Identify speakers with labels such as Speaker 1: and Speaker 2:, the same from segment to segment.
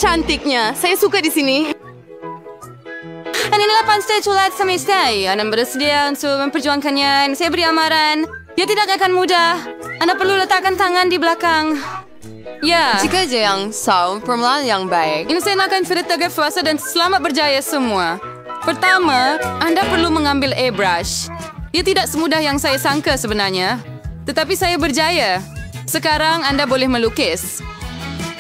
Speaker 1: cantiknya. Saya suka di sini.
Speaker 2: Dan inilah Panster Colat Semestai. Anda bersedia untuk memperjuangkannya. Saya beri amaran. Dia tidak akan mudah. Anda perlu letakkan tangan di belakang. Ya.
Speaker 1: Jika je yang permulaan yang baik.
Speaker 2: Ini saya akan Frederica Fuasa dan selamat berjaya semua. Pertama, Anda perlu mengambil airbrush. Dia tidak semudah yang saya sangka sebenarnya. Tetapi saya berjaya. Sekarang Anda boleh melukis.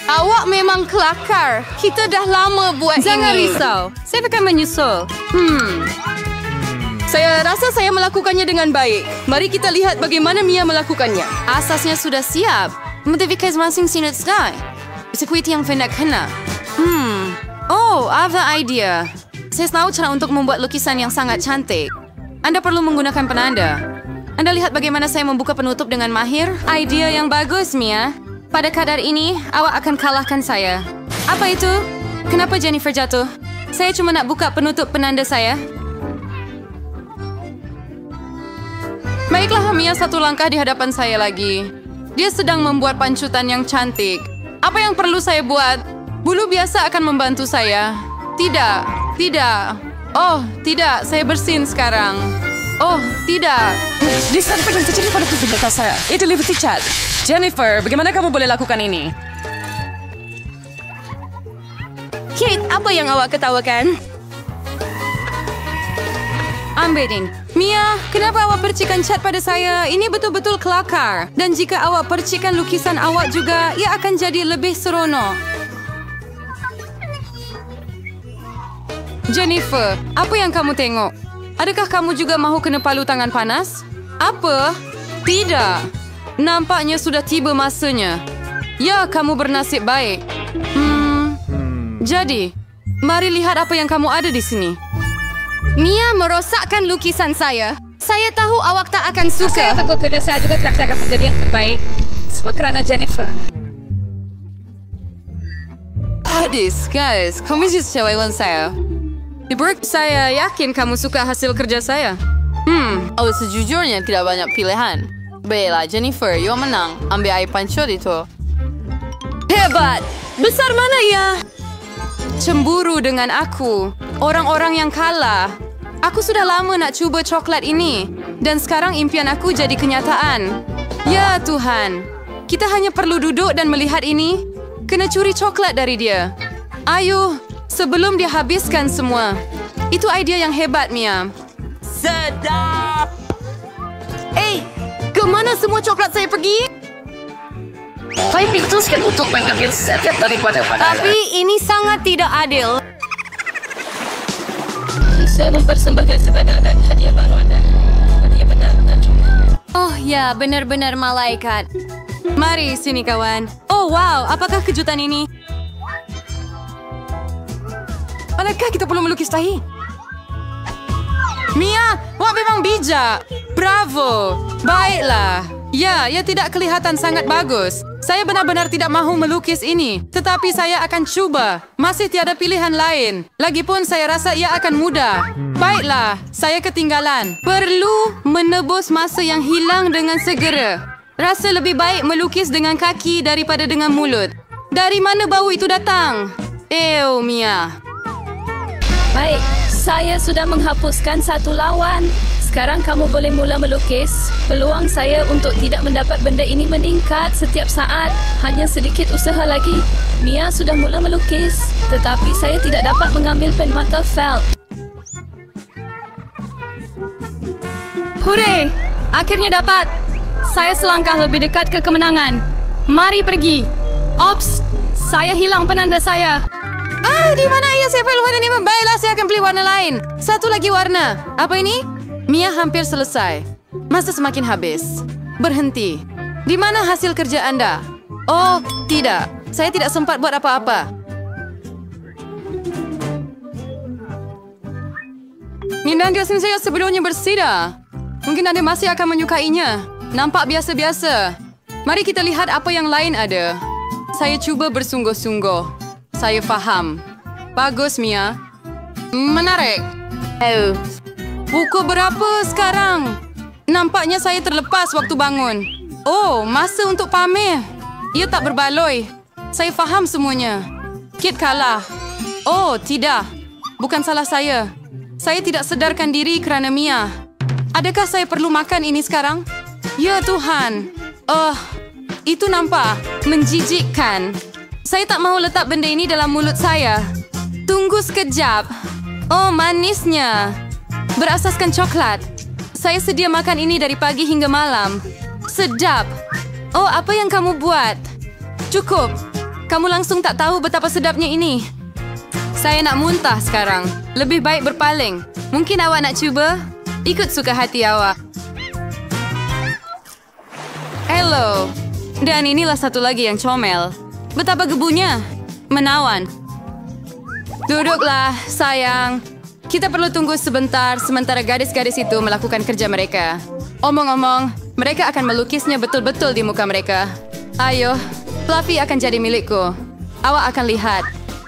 Speaker 1: Awak memang kelakar. Kita dah lama buat
Speaker 2: Jangan
Speaker 1: ini.
Speaker 2: risau. Saya akan menyusul.
Speaker 1: Saya rasa saya melakukannya dengan baik. Mari kita lihat bagaimana Mia melakukannya.
Speaker 2: Asasnya sudah siap. Modifikasi masing sinut sky. Sekuiti yang hendak kena. Oh, I have the idea. Saya tahu cara untuk membuat lukisan yang sangat cantik. Anda perlu menggunakan penanda. Anda lihat bagaimana saya membuka penutup dengan mahir? Idea yang bagus, Mia. Pada kadar ini, awak akan kalahkan saya. Apa itu? Kenapa Jennifer jatuh? Saya cuma nak buka penutup penanda saya. Baiklah, Mia satu langkah di hadapan saya lagi. Dia sedang membuat pancutan yang cantik. Apa yang perlu saya buat? Bulu biasa akan membantu saya. Tidak, tidak. Oh, tidak. Saya bersin sekarang. Oh, tidak.
Speaker 3: Disampaikan terjadi pada tubuh saya. Itu Liberty Chat. Jennifer, bagaimana kamu boleh lakukan ini?
Speaker 1: Kate, apa yang awak ketawakan?
Speaker 2: Ambilin. Mia, kenapa awak percikan cat pada saya? Ini betul-betul kelakar. Dan jika awak percikan lukisan awak juga, ia akan jadi lebih seronok. Jennifer, apa yang kamu tengok? Adakah kamu juga mahu kena palu tangan panas? Apa? Tidak. Nampaknya sudah tiba masanya. Ya, kamu bernasib baik. Jadi, mari lihat apa yang kamu ada di sini.
Speaker 1: Mia merosakkan lukisan saya. Saya tahu awak tak akan suka.
Speaker 3: Saya takut kerja saya juga tidak akan menjadi yang terbaik. Semua kerana Jennifer.
Speaker 2: Hadis, guys, kamu just cewek saya. Saya yakin kamu suka hasil kerja saya.
Speaker 1: Oh, sejujurnya tidak banyak pilihan. Baiklah, Jennifer, you menang. Ambil air pancut itu. Hebat! Besar mana ya?
Speaker 2: Cemburu dengan aku. Orang-orang yang kalah. Aku sudah lama nak cuba coklat ini. Dan sekarang impian aku jadi kenyataan. Ya Tuhan. Kita hanya perlu duduk dan melihat ini. Kena curi coklat dari dia. Ayo, sebelum dia habiskan semua. Itu idea yang hebat, Mia.
Speaker 1: Sedap! Ke mana semua coklat saya pergi?
Speaker 3: Saya putuskan untuk mengambil setiap daripada pandangan.
Speaker 1: Tapi ini sangat tidak adil.
Speaker 3: Saya mempersembahkan sebenarnya hadiah baru Anda. Hadiah benar-benar juga.
Speaker 1: Oh ya, benar-benar malaikat.
Speaker 2: Mari sini, kawan. Oh, wow. Apakah kejutan ini? Manakah kita perlu melukis tahi? Mia, wah memang bijak. Bravo. Baiklah. Ya, ia tidak kelihatan sangat bagus. Saya benar-benar tidak mahu melukis ini. Tetapi saya akan cuba. Masih tiada pilihan lain. Lagipun saya rasa ia akan mudah. Baiklah, saya ketinggalan. Perlu menebus masa yang hilang dengan segera. Rasa lebih baik melukis dengan kaki daripada dengan mulut. Dari mana bau itu datang? Mia.
Speaker 3: Baik, saya sudah menghapuskan satu lawan. Sekarang kamu boleh mula melukis. Peluang saya untuk tidak mendapat benda ini meningkat setiap saat. Hanya sedikit usaha lagi. Mia sudah mula melukis. Tetapi saya tidak dapat mengambil pen mata felt.
Speaker 2: Hooray! Akhirnya dapat. Saya selangkah lebih dekat ke kemenangan. Mari pergi. Ops! Saya hilang penanda saya. Di mana ia? Saya perlu warna ini. Baiklah, saya akan beli warna lain. Satu lagi warna. Apa ini? Mia hampir selesai. Masa semakin habis. Berhenti. Di mana hasil kerja Anda? Oh, tidak. Saya tidak sempat buat apa-apa. Minda saya sebelumnya bersidah. Mungkin Anda masih akan menyukainya. Nampak biasa-biasa. Mari kita lihat apa yang lain ada. Saya cuba bersungguh-sungguh. Saya faham. Bagus, Mia. Menarik. Pukul berapa sekarang? Nampaknya saya terlepas waktu bangun. Oh, masa untuk pamer. Ia tak berbaloi. Saya faham semuanya. Kit kalah. Oh, tidak. Bukan salah saya. Saya tidak sedarkan diri kerana Mia. Adakah saya perlu makan ini sekarang? Ya Tuhan. Itu nampak menjijikkan. Saya tak mahu letak benda ini dalam mulut saya. Tunggu sekejap. Oh, manisnya. Berasaskan coklat. Saya sedia makan ini dari pagi hingga malam. Sedap. Oh, apa yang kamu buat? Cukup. Kamu langsung tak tahu betapa sedapnya ini. Saya nak muntah sekarang. Lebih baik berpaling. Mungkin awak nak cuba? Ikut suka hati awak. Hello. Dan inilah satu lagi yang comel. Betapa gebunya. Menawan. Duduklah, sayang. Kita perlu tunggu sebentar sementara gadis-gadis itu melakukan kerja mereka. Omong-omong, mereka akan melukisnya betul-betul di muka mereka. Ayo, Fluffy akan jadi milikku. Awak akan lihat.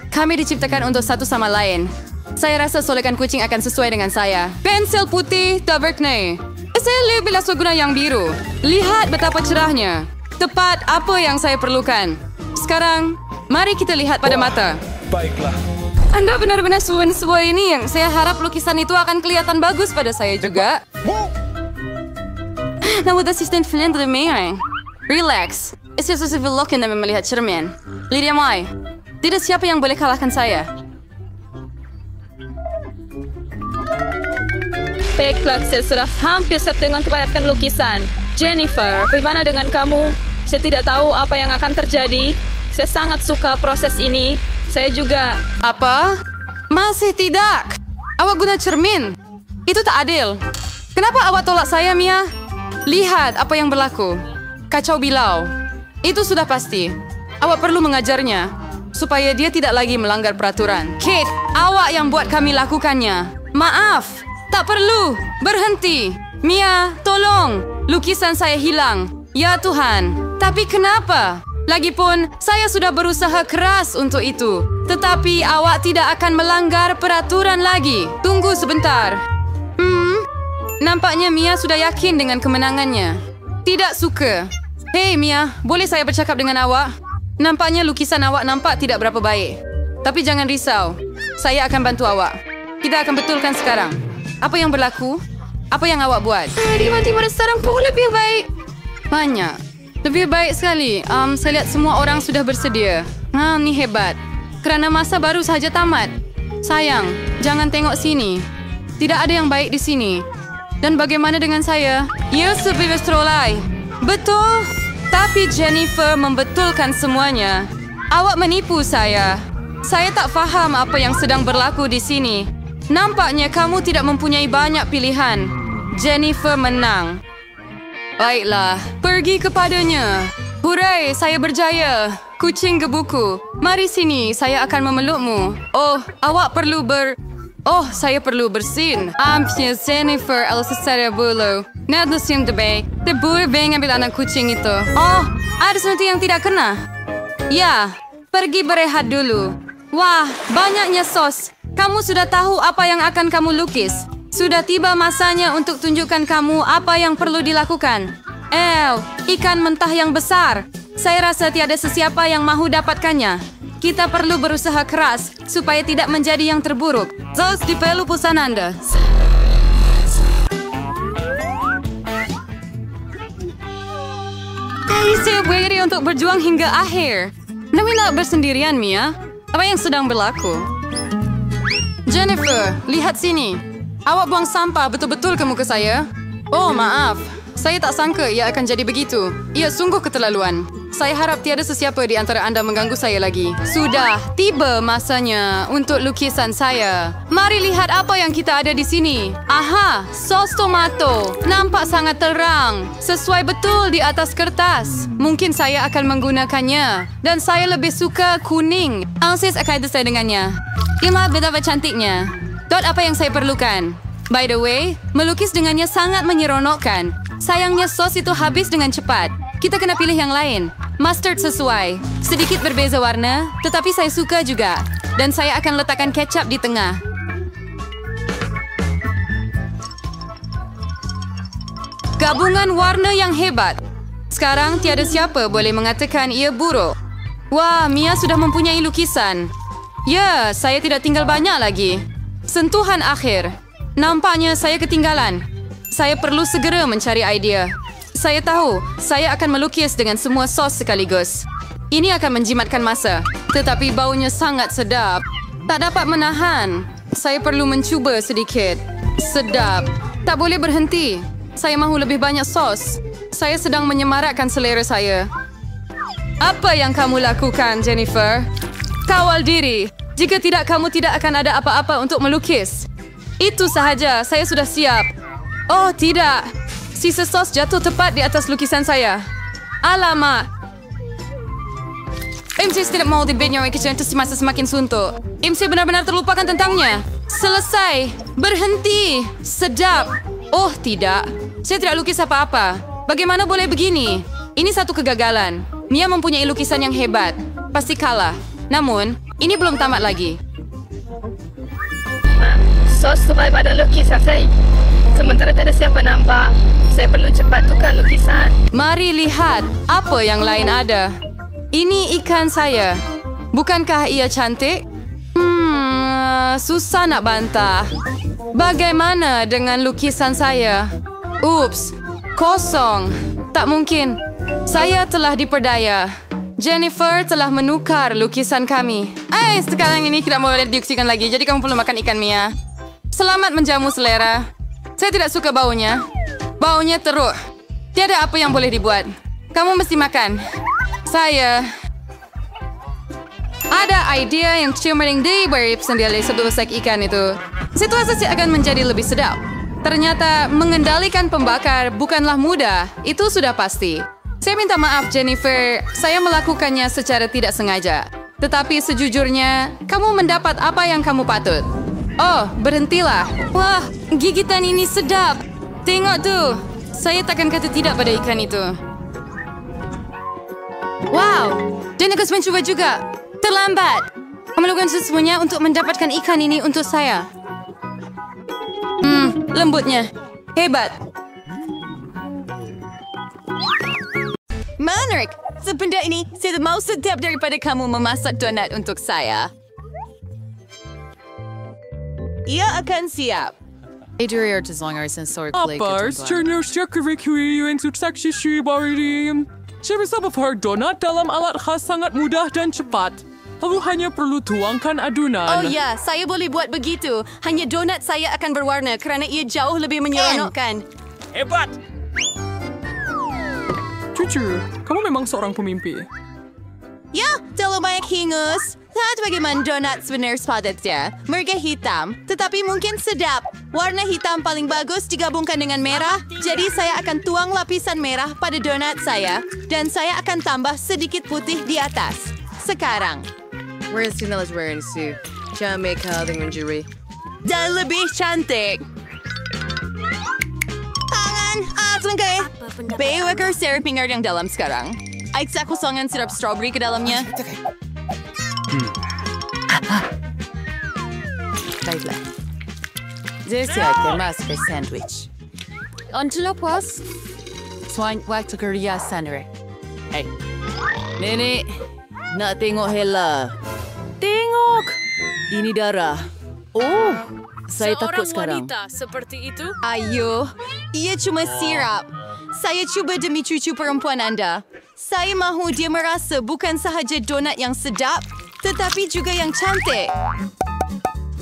Speaker 2: Kami diciptakan untuk satu sama lain. Saya rasa solekan kucing akan sesuai dengan saya. Pensil putih, Taverkney. Saya lebih guna yang biru. Lihat betapa cerahnya. Tepat apa yang saya perlukan. Sekarang, mari kita lihat pada mata.
Speaker 4: Baiklah.
Speaker 2: Anda benar-benar sebuah ini yang saya harap lukisan itu akan kelihatan bagus pada saya juga. Namun asisten Flynn termehang. Relax. Sesuatu lokin dan melihat cermin. Lydia Mai. Tidak siapa yang boleh kalahkan saya.
Speaker 3: Baiklah, saya sudah hampir setengah kebanyakan lukisan. Jennifer, bagaimana dengan kamu? Saya tidak tahu apa yang akan terjadi. Saya sangat suka proses ini. Saya juga...
Speaker 2: Apa? Masih tidak. Awak guna cermin. Itu tak adil. Kenapa awak tolak saya, Mia? Lihat apa yang berlaku. Kacau bilau. Itu sudah pasti. Awak perlu mengajarnya supaya dia tidak lagi melanggar peraturan. Kate, awak yang buat kami lakukannya. Maaf. Tak perlu. Berhenti. Mia, tolong. Lukisan saya hilang. Ya Tuhan. Tapi kenapa? Lagipun, saya sudah berusaha keras untuk itu. Tetapi awak tidak akan melanggar peraturan lagi. Tunggu sebentar. Nampaknya Mia sudah yakin dengan kemenangannya. Tidak suka. Hei Mia, boleh saya bercakap dengan awak? Nampaknya lukisan awak nampak tidak berapa baik. Tapi jangan risau. Saya akan bantu awak. Kita akan betulkan sekarang. Apa yang berlaku? Apa yang awak buat? Tiba-tiba sekarang pun lebih baik. Banyak. Lebih baik sekali. Saya lihat semua orang sudah bersedia. Ni hebat. Kerana masa baru sahaja tamat. Sayang, jangan tengok sini. Tidak ada yang baik di sini. Dan bagaimana dengan saya? Ya, sebebas trolai. Betul. Tapi Jennifer membetulkan semuanya. Awak menipu saya. Saya tak faham apa yang sedang berlaku di sini. Nampaknya kamu tidak mempunyai banyak pilihan. Jennifer menang. Baiklah, pergi kepadanya. Hurai, saya berjaya. Kucing gebuku. Mari sini, saya akan memelukmu. Oh, awak perlu saya perlu bersin. Ampnya Jennifer Elsasara Bulu. Nadlusim debay. Tebur beng ambil anak kucing itu. Oh, ada sesuatu yang tidak kena. Ya, pergi berehat dulu. Wah, banyaknya sos. Kamu sudah tahu apa yang akan kamu lukis. Sudah tiba masanya untuk tunjukkan kamu apa yang perlu dilakukan. Ikan mentah yang besar. Saya rasa tiada sesiapa yang mahu dapatkannya. Kita perlu berusaha keras supaya tidak menjadi yang terburuk. Zos di pelu pusan Anda. Saya berdiri untuk berjuang hingga akhir. Namun tak bersendirian, Mia. Apa yang sedang berlaku? Jennifer, lihat sini. Awak buang sampah betul-betul ke muka saya? Oh, maaf. Saya tak sangka ia akan jadi begitu. Ia sungguh keterlaluan. Saya harap tiada sesiapa di antara anda mengganggu saya lagi. Sudah tiba masanya untuk lukisan saya. Mari lihat apa yang kita ada di sini. Aha, sos tomato. Nampak sangat terang. Sesuai betul di atas kertas. Mungkin saya akan menggunakannya. Dan saya lebih suka kuning. Angsis akan selesai dengannya. Lihat betapa cantiknya. Apa yang saya perlukan. By the way, melukis dengannya sangat menyeronokkan. Sayangnya sos itu habis dengan cepat. Kita kena pilih yang lain. Mustard sesuai. Sedikit berbeza warna, tetapi saya suka juga. Dan saya akan letakkan kecap di tengah. Gabungan warna yang hebat. Sekarang tiada siapa boleh mengatakan ia buruk. Wah, Mia sudah mempunyai lukisan. Ya, saya tidak tinggal banyak lagi. Sentuhan akhir. Nampaknya saya ketinggalan. Saya perlu segera mencari idea. Saya tahu, saya akan melukis dengan semua sos sekaligus. Ini akan menjimatkan masa. Tetapi baunya sangat sedap. Tak dapat menahan. Saya perlu mencuba sedikit. Sedap. Tak boleh berhenti. Saya mahu lebih banyak sos. Saya sedang menyemarakkan selera saya. Apa yang kamu lakukan, Jennifer? Kawal diri. Jika tidak, kamu tidak akan ada apa-apa untuk melukis. Itu sahaja, saya sudah siap. Oh, tidak. Sisa sos jatuh tepat di atas lukisan saya. Alamak. MC tidak mau debitnya lukisan itu semasa semakin suntuk. MC benar-benar terlupakan tentangnya. Selesai. Berhenti. Sedap. Oh, tidak. Saya tidak lukis apa-apa. Bagaimana boleh begini? Ini satu kegagalan. Mia mempunyai lukisan yang hebat. Pasti kalah. Namun, ini belum tamat lagi.
Speaker 3: Sos tuai pada lukisan saya. Sementara tak ada siapa nampak, saya perlu cepat tukar lukisan.
Speaker 2: Mari lihat apa yang lain ada. Ini ikan saya. Bukankah ia cantik? Susah nak bantah. Bagaimana dengan lukisan saya? Ups, kosong. Tak mungkin. Saya telah diperdaya. Jennifer telah menukar lukisan kami. Sekarang ini tidak boleh diuksikan lagi, jadi kamu perlu makan ikan, Mia. Selamat menjamu selera. Saya tidak suka baunya. Baunya teruk. Tiada apa yang boleh dibuat. Kamu mesti makan. Saya ada idea yang cemerlang di barip sendiri sebesar ikan itu. Situasi akan menjadi lebih sedap. Ternyata mengendalikan pembakar bukanlah mudah. Itu sudah pasti. Saya minta maaf, Jennifer. Saya melakukannya secara tidak sengaja. Tetapi sejujurnya, kamu mendapat apa yang kamu patut. Oh, berhentilah. Wah, gigitan ini sedap. Tengok tuh. Saya takkan kata tidak pada ikan itu. Wow, dan aku mencoba juga. Terlambat. Kamu lakukan semuanya untuk mendapatkan ikan ini untuk saya. Lembutnya. Hebat. Menarik. Sebenda ini, saya mau sedap daripada kamu memasak donat untuk saya. Ia akan siap.
Speaker 4: Apa seterusnya kira-kira untuk saksi Shibari? Saya bisa membuat donat dalam alat khas sangat mudah dan cepat. Lalu hanya perlu tuangkan adunan.
Speaker 2: Oh ya, saya boleh buat begitu. Hanya donat saya akan berwarna kerana ia jauh lebih menyeronokkan.
Speaker 4: Hebat! Jujur, kamu memang seorang pemimpi.
Speaker 2: Ya, terlalu banyak hingus. Lihat bagaimana donat sebenarnya sepatutnya. Mereka hitam, tetapi mungkin sedap. Warna hitam paling bagus digabungkan dengan merah. Jadi saya akan tuang lapisan merah pada donat saya. Dan saya akan tambah sedikit putih di atas. Sekarang. Dan lebih cantik. Tangan, selengkai. Baywaker syrup pingar yang dalam sekarang. Aiksa kosongan sirup strawberry ke dalamnya.
Speaker 5: Baiklah. Jadi saya masuk sandwich. Untuk puas, selain waktu kerja sendiri. Hey, Nenek, nak tengok Hela. Tengok, ini darah. Oh, saya takut sekarang.
Speaker 3: Seorang wanita seperti itu?
Speaker 2: Ayo, ia cuma sirap. Saya cuba demi cucu perempuan anda. Saya mahu dia merasa bukan sahaja donat yang sedap, tetapi juga yang cantik.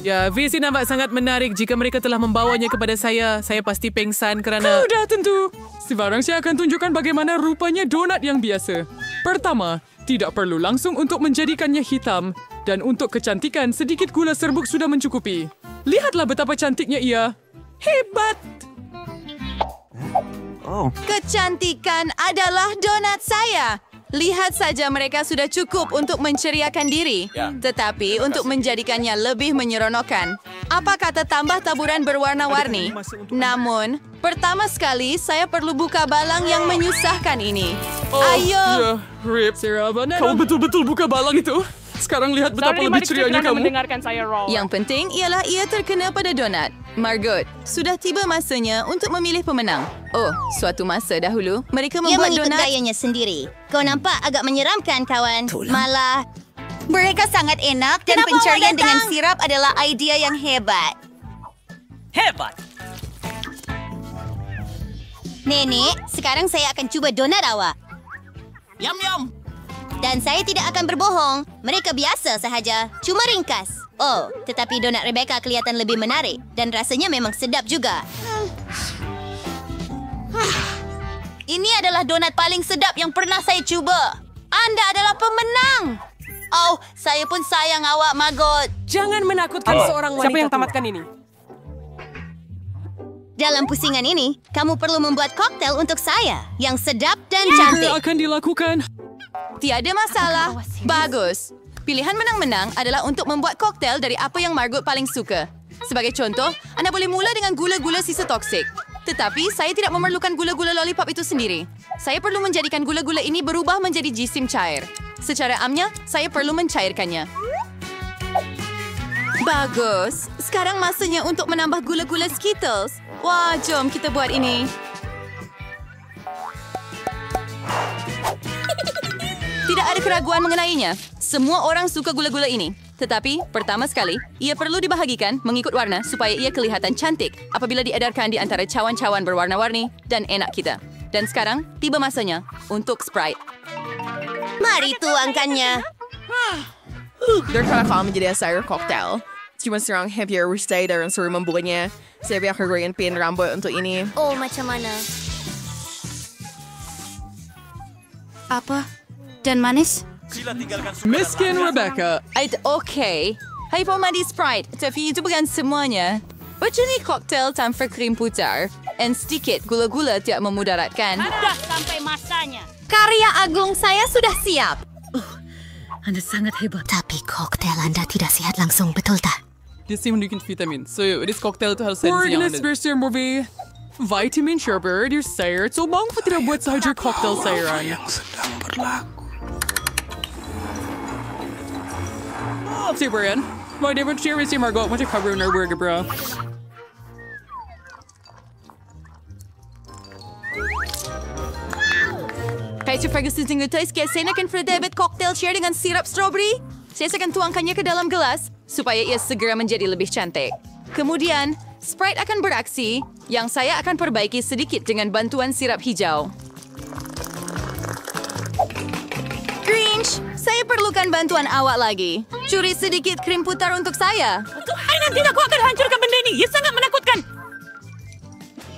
Speaker 4: Ya, visi nampak sangat menarik. Jika mereka telah membawanya kepada saya pasti pengsan kerana... Sudah tentu. Sekarang saya akan tunjukkan bagaimana rupanya donat yang biasa. Pertama, tidak perlu langsung untuk menjadikannya hitam. Dan untuk kecantikan, sedikit gula serbuk sudah mencukupi. Lihatlah betapa cantiknya ia. Hebat!
Speaker 2: Kecantikan adalah donat saya. Lihat saja mereka sudah cukup untuk menceriakan diri. Tetapi untuk menjadikannya lebih menyeronokkan, apa kata tambah taburan berwarna-warni? Namun, pertama sekali saya perlu buka balang yang menyusahkan ini. Ayo.
Speaker 4: Ya, Rip. Kamu betul-betul buka balang itu. Sekarang lihat betapa lebih cerianya kamu.
Speaker 2: Yang penting ialah ia terkena pada donat. Margot, sudah tiba masanya untuk memilih pemenang. Oh, suatu masa dahulu, mereka
Speaker 6: Ia
Speaker 2: membuat
Speaker 6: mengikut
Speaker 2: donat...
Speaker 6: gayanya sendiri. Kau nampak agak menyeramkan, kawan. Malah, Mereka sangat enak dan pencarian dengan sirap adalah idea yang hebat.
Speaker 7: Hebat!
Speaker 6: Nenek, sekarang saya akan cuba donat awak.
Speaker 7: Yum-yum!
Speaker 6: Dan saya tidak akan berbohong. Mereka biasa sahaja. Cuma ringkas. Oh, tetapi donat Rebecca kelihatan lebih menarik. Dan rasanya memang sedap juga. Ini adalah donat paling sedap yang pernah saya cuba. Anda adalah pemenang. Oh, saya pun sayang awak, Margot.
Speaker 7: Jangan menakutkan seorang wanita.
Speaker 8: Siapa yang tamatkan ini?
Speaker 6: Dalam pusingan ini, kamu perlu membuat koktel untuk saya. Yang sedap dan
Speaker 4: Jika
Speaker 6: cantik.
Speaker 4: akan dilakukan.
Speaker 2: Tiada masalah. Bagus. Pilihan menang-menang adalah untuk membuat koktel dari apa yang Margot paling suka. Sebagai contoh, anda boleh mula dengan gula-gula sisa toksik. Tetapi saya tidak memerlukan gula-gula lollipop itu sendiri. Saya perlu menjadikan gula-gula ini berubah menjadi jisim cair. Secara amnya, saya perlu mencairkannya. Bagus. Sekarang masanya untuk menambah gula-gula Skittles. Wah, jom kita buat ini. Tidak ada keraguan mengenainya. Semua orang suka gula-gula ini. Tetapi, pertama sekali, ia perlu dibahagikan mengikut warna supaya ia kelihatan cantik apabila diedarkan di antara cawan-cawan berwarna-warni dan enak kita. Dan sekarang, tiba masanya untuk Sprite.
Speaker 6: Mari tuangkannya.
Speaker 9: Daripada kami menjadi sayur cocktail. Cuma seorang happier rider yang suruh membuatnya. Saya biar kegoyan pin rambut untuk ini.
Speaker 6: Oh, macam mana? Apa? Dan manis?
Speaker 4: Miskin Rebecca.
Speaker 2: Okey. Hai pemadi Sprite, tapi itu bukan semuanya. Macam ni koktel tanpa krim putar. Dan sedikit gula-gula tidak memudaratkan.
Speaker 3: Dah sampai masanya.
Speaker 6: Karya agung saya sudah siap.
Speaker 3: Anda sangat hebat.
Speaker 6: Tapi koktel Anda tidak sehat langsung, betul tak?
Speaker 4: Dia sih menunjukkan vitamin. So, this cocktail tu harus ada
Speaker 2: Organis
Speaker 4: versi movie. Vitamin sherbet, your sayur. So, mengapa tidak buat sahaja cocktail sayuran? Si Brian, my favorite series si Margot macam cover na burger, bro.
Speaker 2: Kahit si Ferguson tinggal tayo, kaya saya akan Fredebet cocktail share dengan sirap strawberry. Saya akan tuangkannya ke dalam gelas supaya ia segera menjadi lebih cantik. Kemudian, Sprite akan beraksi yang saya akan perbaiki sedikit dengan bantuan sirap hijau. Grinch, saya perlukan bantuan awak lagi. Curi sedikit krim putar untuk saya.
Speaker 3: Tuhan, nanti aku akan hancurkan benda ini. Ia sangat menakutkan.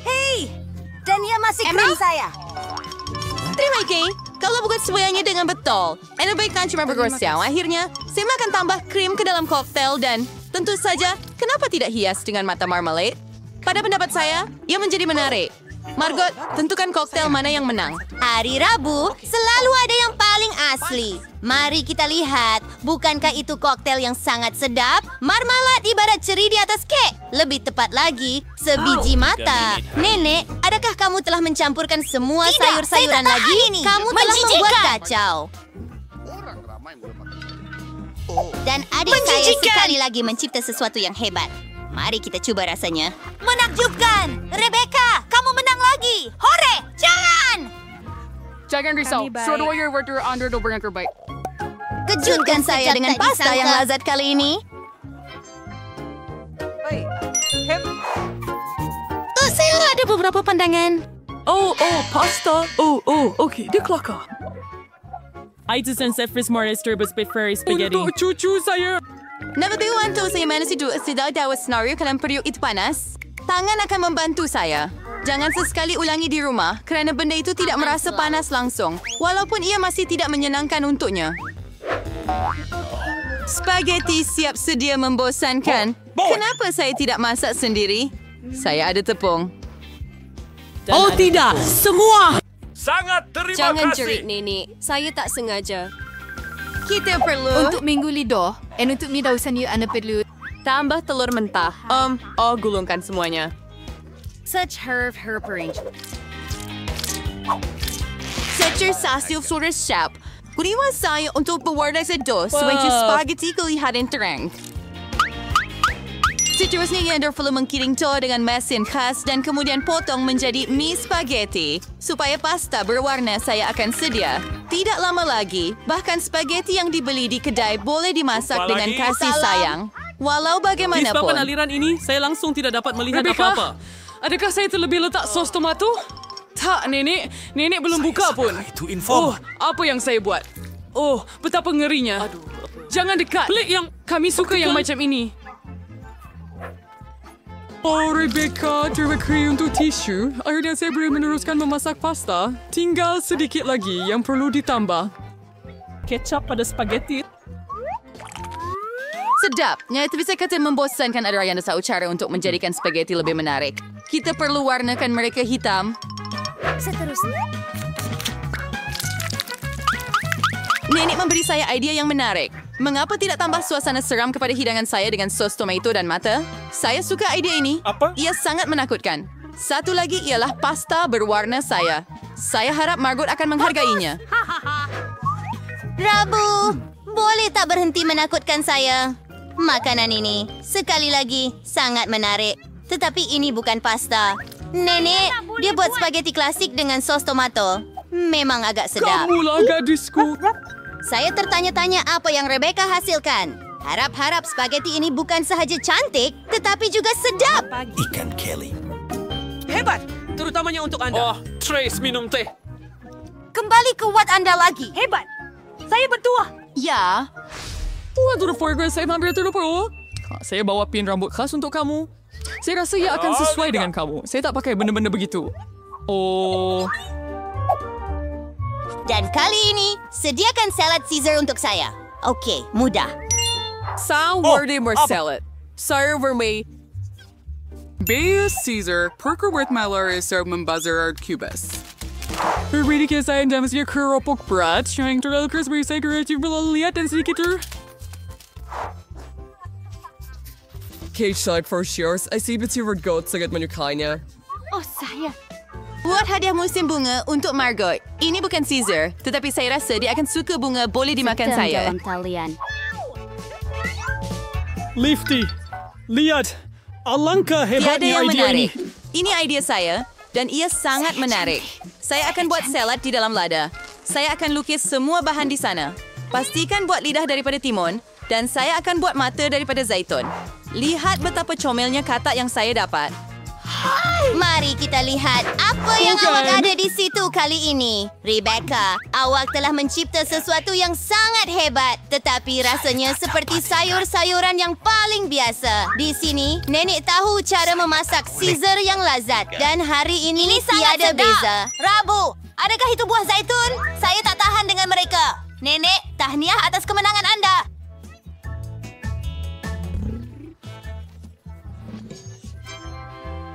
Speaker 6: Hei! Dan ia masih krim saya.
Speaker 2: Terima kasih. Kalau bukan semuanya dengan betul. Anda baikkan cuma bergosiau. Akhirnya, saya akan tambah krim ke dalam koktel dan tentu saja, kenapa tidak hias dengan mata marmalade? Pada pendapat saya, ia menjadi menarik. Margot, tentukan koktel mana yang menang.
Speaker 6: Hari Rabu selalu ada yang paling asli. Mari kita lihat, bukankah itu koktel yang sangat sedap? Marmalade ibarat ceri di atas kek. Lebih tepat lagi, sebiji mata. Nenek, adakah kamu telah mencampurkan semua sayur-sayuran lagi? Kamu telah membuat kacau. Dan adik saya sekali lagi mencipta sesuatu yang hebat. Mari kita coba rasanya. Menakjubkan! Rebecca, kamu menang lagi! Hore! Jangan!
Speaker 8: Jangan risau. Swordwarrior Warrior under the burger bite.
Speaker 6: Kejutkan saya dengan pasta yang lazat kali ini. Saya ada beberapa pandangan.
Speaker 4: Pasta. Okay, dia kelakar. Itu sunset fris morris turbos beef spaghetti. Untuk cucu saya.
Speaker 2: Nababayuan to saya mana si Dua sedang dawas senario kalau periuk itu panas. Tangan akan membantu saya. Jangan sesekali ulangi di rumah kerana benda itu tidak merasa panas langsung. Walaupun ia masih tidak menyenangkan untuknya. Spaghetti siap sedia membosankan. Kenapa saya tidak masak sendiri? Saya ada tepung.
Speaker 7: Tidak! Semua!
Speaker 8: Sangat terima
Speaker 3: Jangan
Speaker 8: kasih.
Speaker 3: jerit, Nenek. Saya tak sengaja.
Speaker 2: Kita perlu
Speaker 1: Untuk minggu lidah, and untuk ni dausan you anda perlu.
Speaker 2: tambah telur mentah. Gulungkan semuanya.
Speaker 3: Such herb arrange.
Speaker 2: Set your sausage sur siap. Kuriwan saya untuk berwarna sa dos supaya spaghetti kelihatan terang. Seterusnya Anda perlu mengkiring to dengan mesin khas dan kemudian potong menjadi mie spaghetti. Supaya pasta berwarna saya akan sedia.
Speaker 6: Tidak lama lagi, bahkan spaghetti yang dibeli di kedai boleh dimasak dengan kasih sayang. Walau
Speaker 4: Disebabkan
Speaker 6: bagaimanapun.
Speaker 4: aliran ini, saya langsung tidak dapat melihat
Speaker 2: Rebecca,
Speaker 4: apa-apa.
Speaker 2: adakah saya terlebih letak sos tomato? Tak, Nenek. Nenek belum buka pun.
Speaker 10: Itu inform.
Speaker 2: Oh, apa yang saya buat? Oh, betapa ngerinya. Jangan dekat.
Speaker 4: Pelik yang...
Speaker 2: Kami suka yang macam ini. Oh, Rebecca, terima kasih untuk tisu. Akhirnya saya boleh meneruskan memasak pasta. Tinggal sedikit lagi yang perlu ditambah.
Speaker 4: Kecap pada spaghetti.
Speaker 5: Sedap. Tapi saya kata membosankan adalah yang ada satu cara untuk menjadikan spaghetti lebih menarik. Kita perlu warnakan mereka hitam. Nenek memberi saya idea yang menarik. Mengapa tidak tambah suasana seram kepada hidangan saya dengan sos tomato dan mata? Saya suka idea ini.
Speaker 10: Apa?
Speaker 5: Ia sangat menakutkan. Satu lagi ialah pasta berwarna saya. Saya harap Margot akan menghargainya.
Speaker 6: Rabu, boleh tak berhenti menakutkan saya? Makanan ini, sekali lagi, sangat menarik. Tetapi ini bukan pasta. Nenek, dia buat spaghetti klasik dengan sos tomato. Memang agak sedap.
Speaker 2: Kamulah gadisku.
Speaker 6: Saya tertanya-tanya apa yang Rebecca hasilkan. Harap-harap spaghetti ini bukan sahaja cantik, tetapi juga sedap.
Speaker 10: Ikan Kelly.
Speaker 7: Hebat, terutamanya untuk Anda.
Speaker 4: Oh, Trace minum teh.
Speaker 6: Kembali ke watt Anda lagi.
Speaker 7: Hebat. Saya bertuah.
Speaker 5: Ya,
Speaker 2: Waduh, Forgan, saya hampir terlupa. Saya bawa pin rambut khas untuk kamu. Saya rasa ia akan sesuai dengan kamu. Saya tak pakai benda-benda begitu. Oh...
Speaker 6: Dan kali ini, sediakan salad Caesar untuk saya. Okey, mudah.
Speaker 2: Sourdough salad. Saya vermei. Bea Caesar, perker with Malaris serve membazar cubes. Berbeda kisah yang dalam sedia keropok berat yang terlalu keras bagi saya kerja belum lihat dan sedikit Cage side for sure. I see betul goat sangat menyukainya.
Speaker 6: Oh, saya.
Speaker 5: buat hadiah musim bunga untuk Margot. Ini bukan Caesar, tetapi saya rasa dia akan suka bunga boleh dimakan saya.
Speaker 6: Dalam talian.
Speaker 10: Lifty, lihat. Alangkah
Speaker 5: Tiada
Speaker 10: hebatnya
Speaker 5: yang
Speaker 10: idea ini.
Speaker 5: menarik. Ini idea saya dan ia sangat menarik. Saya akan buat salad di dalam lada. Saya akan lukis semua bahan di sana. Pastikan buat lidah daripada timun dan saya akan buat mata daripada zaitun. Lihat betapa comelnya katak yang saya dapat.
Speaker 6: Mari kita lihat apa yang awak ada di situ kali ini. Rebecca, awak telah mencipta sesuatu yang sangat hebat. Tetapi rasanya seperti sayur-sayuran yang paling biasa. Di sini, nenek tahu cara memasak Caesar yang lazat. Dan hari ini tiada beza. Rabu, adakah itu buah zaitun? Saya tak tahan dengan mereka. Nenek, tahniah atas kemenangan anda.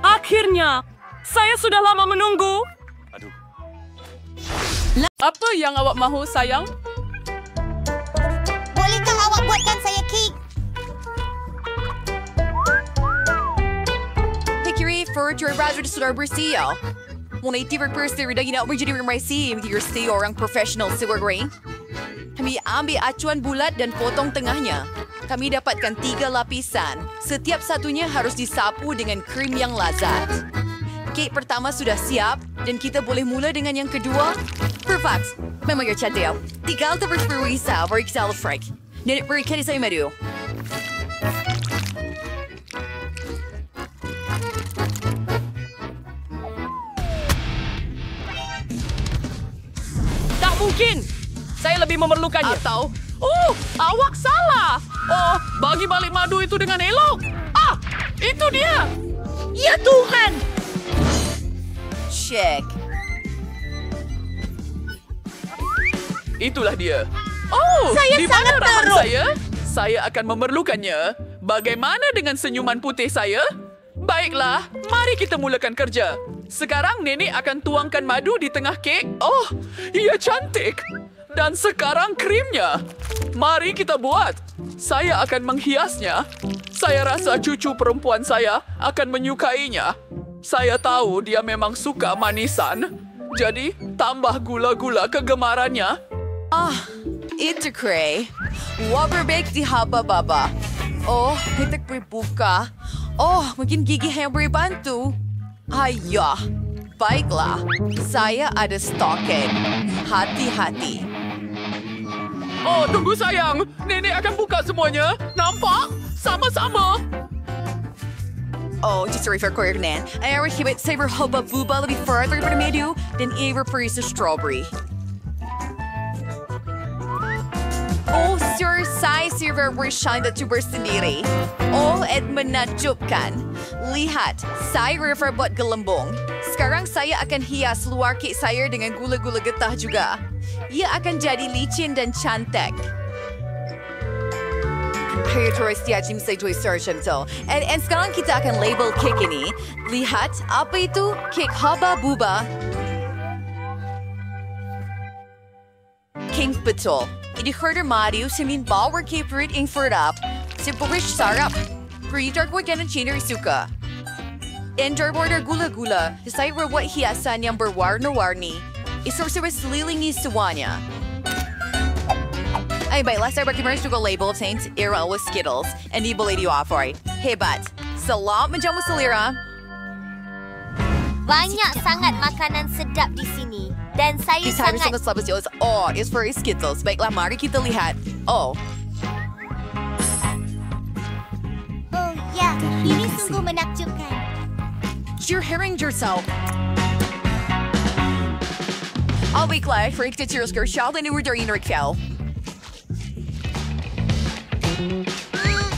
Speaker 4: Akhirnya, saya sudah lama menunggu. Apa yang awak mahu, sayang?
Speaker 6: Bolehkah awak buatkan saya kek?
Speaker 5: Pikiri furniture razor sudah bersih ya. Mulai tiba-tiba dah nak menjadi remisi menjadi orang profesional sebagai. Kami ambil acuan bulat dan potong tengahnya. Kami dapatkan 3 lapisan. Setiap satunya harus disapu dengan krim yang lazat. Kek pertama sudah siap dan kita boleh mula dengan yang kedua. Perfect. Memang cantik. Tinggal terus berusaha beri kita freak. Nenek berikan saya madu.
Speaker 4: Tak mungkin. Saya lebih memerlukannya. Atau, awak salah. Oh, bagi balik madu itu dengan elok. Ah, itu dia. Ya Tuhan.
Speaker 5: Check.
Speaker 4: Itulah dia. Oh,
Speaker 6: Saya
Speaker 4: di
Speaker 6: sangat
Speaker 4: mana rahan
Speaker 6: teruk.
Speaker 4: saya? Saya akan memerlukannya. Bagaimana dengan senyuman putih saya? Baiklah, mari kita mulakan kerja. Sekarang nenek akan tuangkan madu di tengah kek. Oh, ia cantik. Dan sekarang krimnya. Mari kita buat. Saya akan menghiasnya. Saya rasa cucu perempuan saya akan menyukainya. Saya tahu dia memang suka manisan. Jadi, tambah gula-gula kegemarannya.
Speaker 5: Itu kre. Waberbake di haba-baba. Oh, hitak berbuka. Oh, mungkin gigi yang beri bantu. Ayah. Baiklah, saya ada stokin. Hati-hati.
Speaker 4: Oh, tunggu sayang. Nenek akan buka semuanya. Nampak? Sama-sama.
Speaker 5: Oh, just to refer Nan. Ay hibit sa hubba-bubba lebih further pada medio dan i-refer sa strawberry. Oh, sir, saya server bersyain dan tuber sendiri. Oh, at menakjubkan. Lihat, saya refer buat gelembung. Sekarang saya akan hias luar kek saya dengan gula-gula getah juga. Ia akan jadi licin dan cantik. Ayo terus diajim saya tulis search itu. And sekarang kita akan label kek ini. Lihat, apa itu? Kek hubba-bubba. King betul. Ini harder Mario semin bawar kek fruit ing furtap. Simpurish sarap. Creator ko ganun chinner suka. Ender border gula-gula. Saya buat hiasan yang berwarna-warni. Isorsiwas lilingi semuanya. Ay, baiklah, saya berkimeris juga label of Saints Era with Skittles. And di boleh di-offer. Hebat. Salam menjamu selera.
Speaker 6: Banyak sangat makanan sedap di sini. Dan saya sangat...
Speaker 5: Oh, it's for Skittles. Baiklah, mari kita lihat. Oh.
Speaker 6: Oh, ya. Ini sungguh menakjubkan.
Speaker 5: You're hearing yourself. Oh, baiklah. Freak the tears girl. Shall the new orderin Raquel.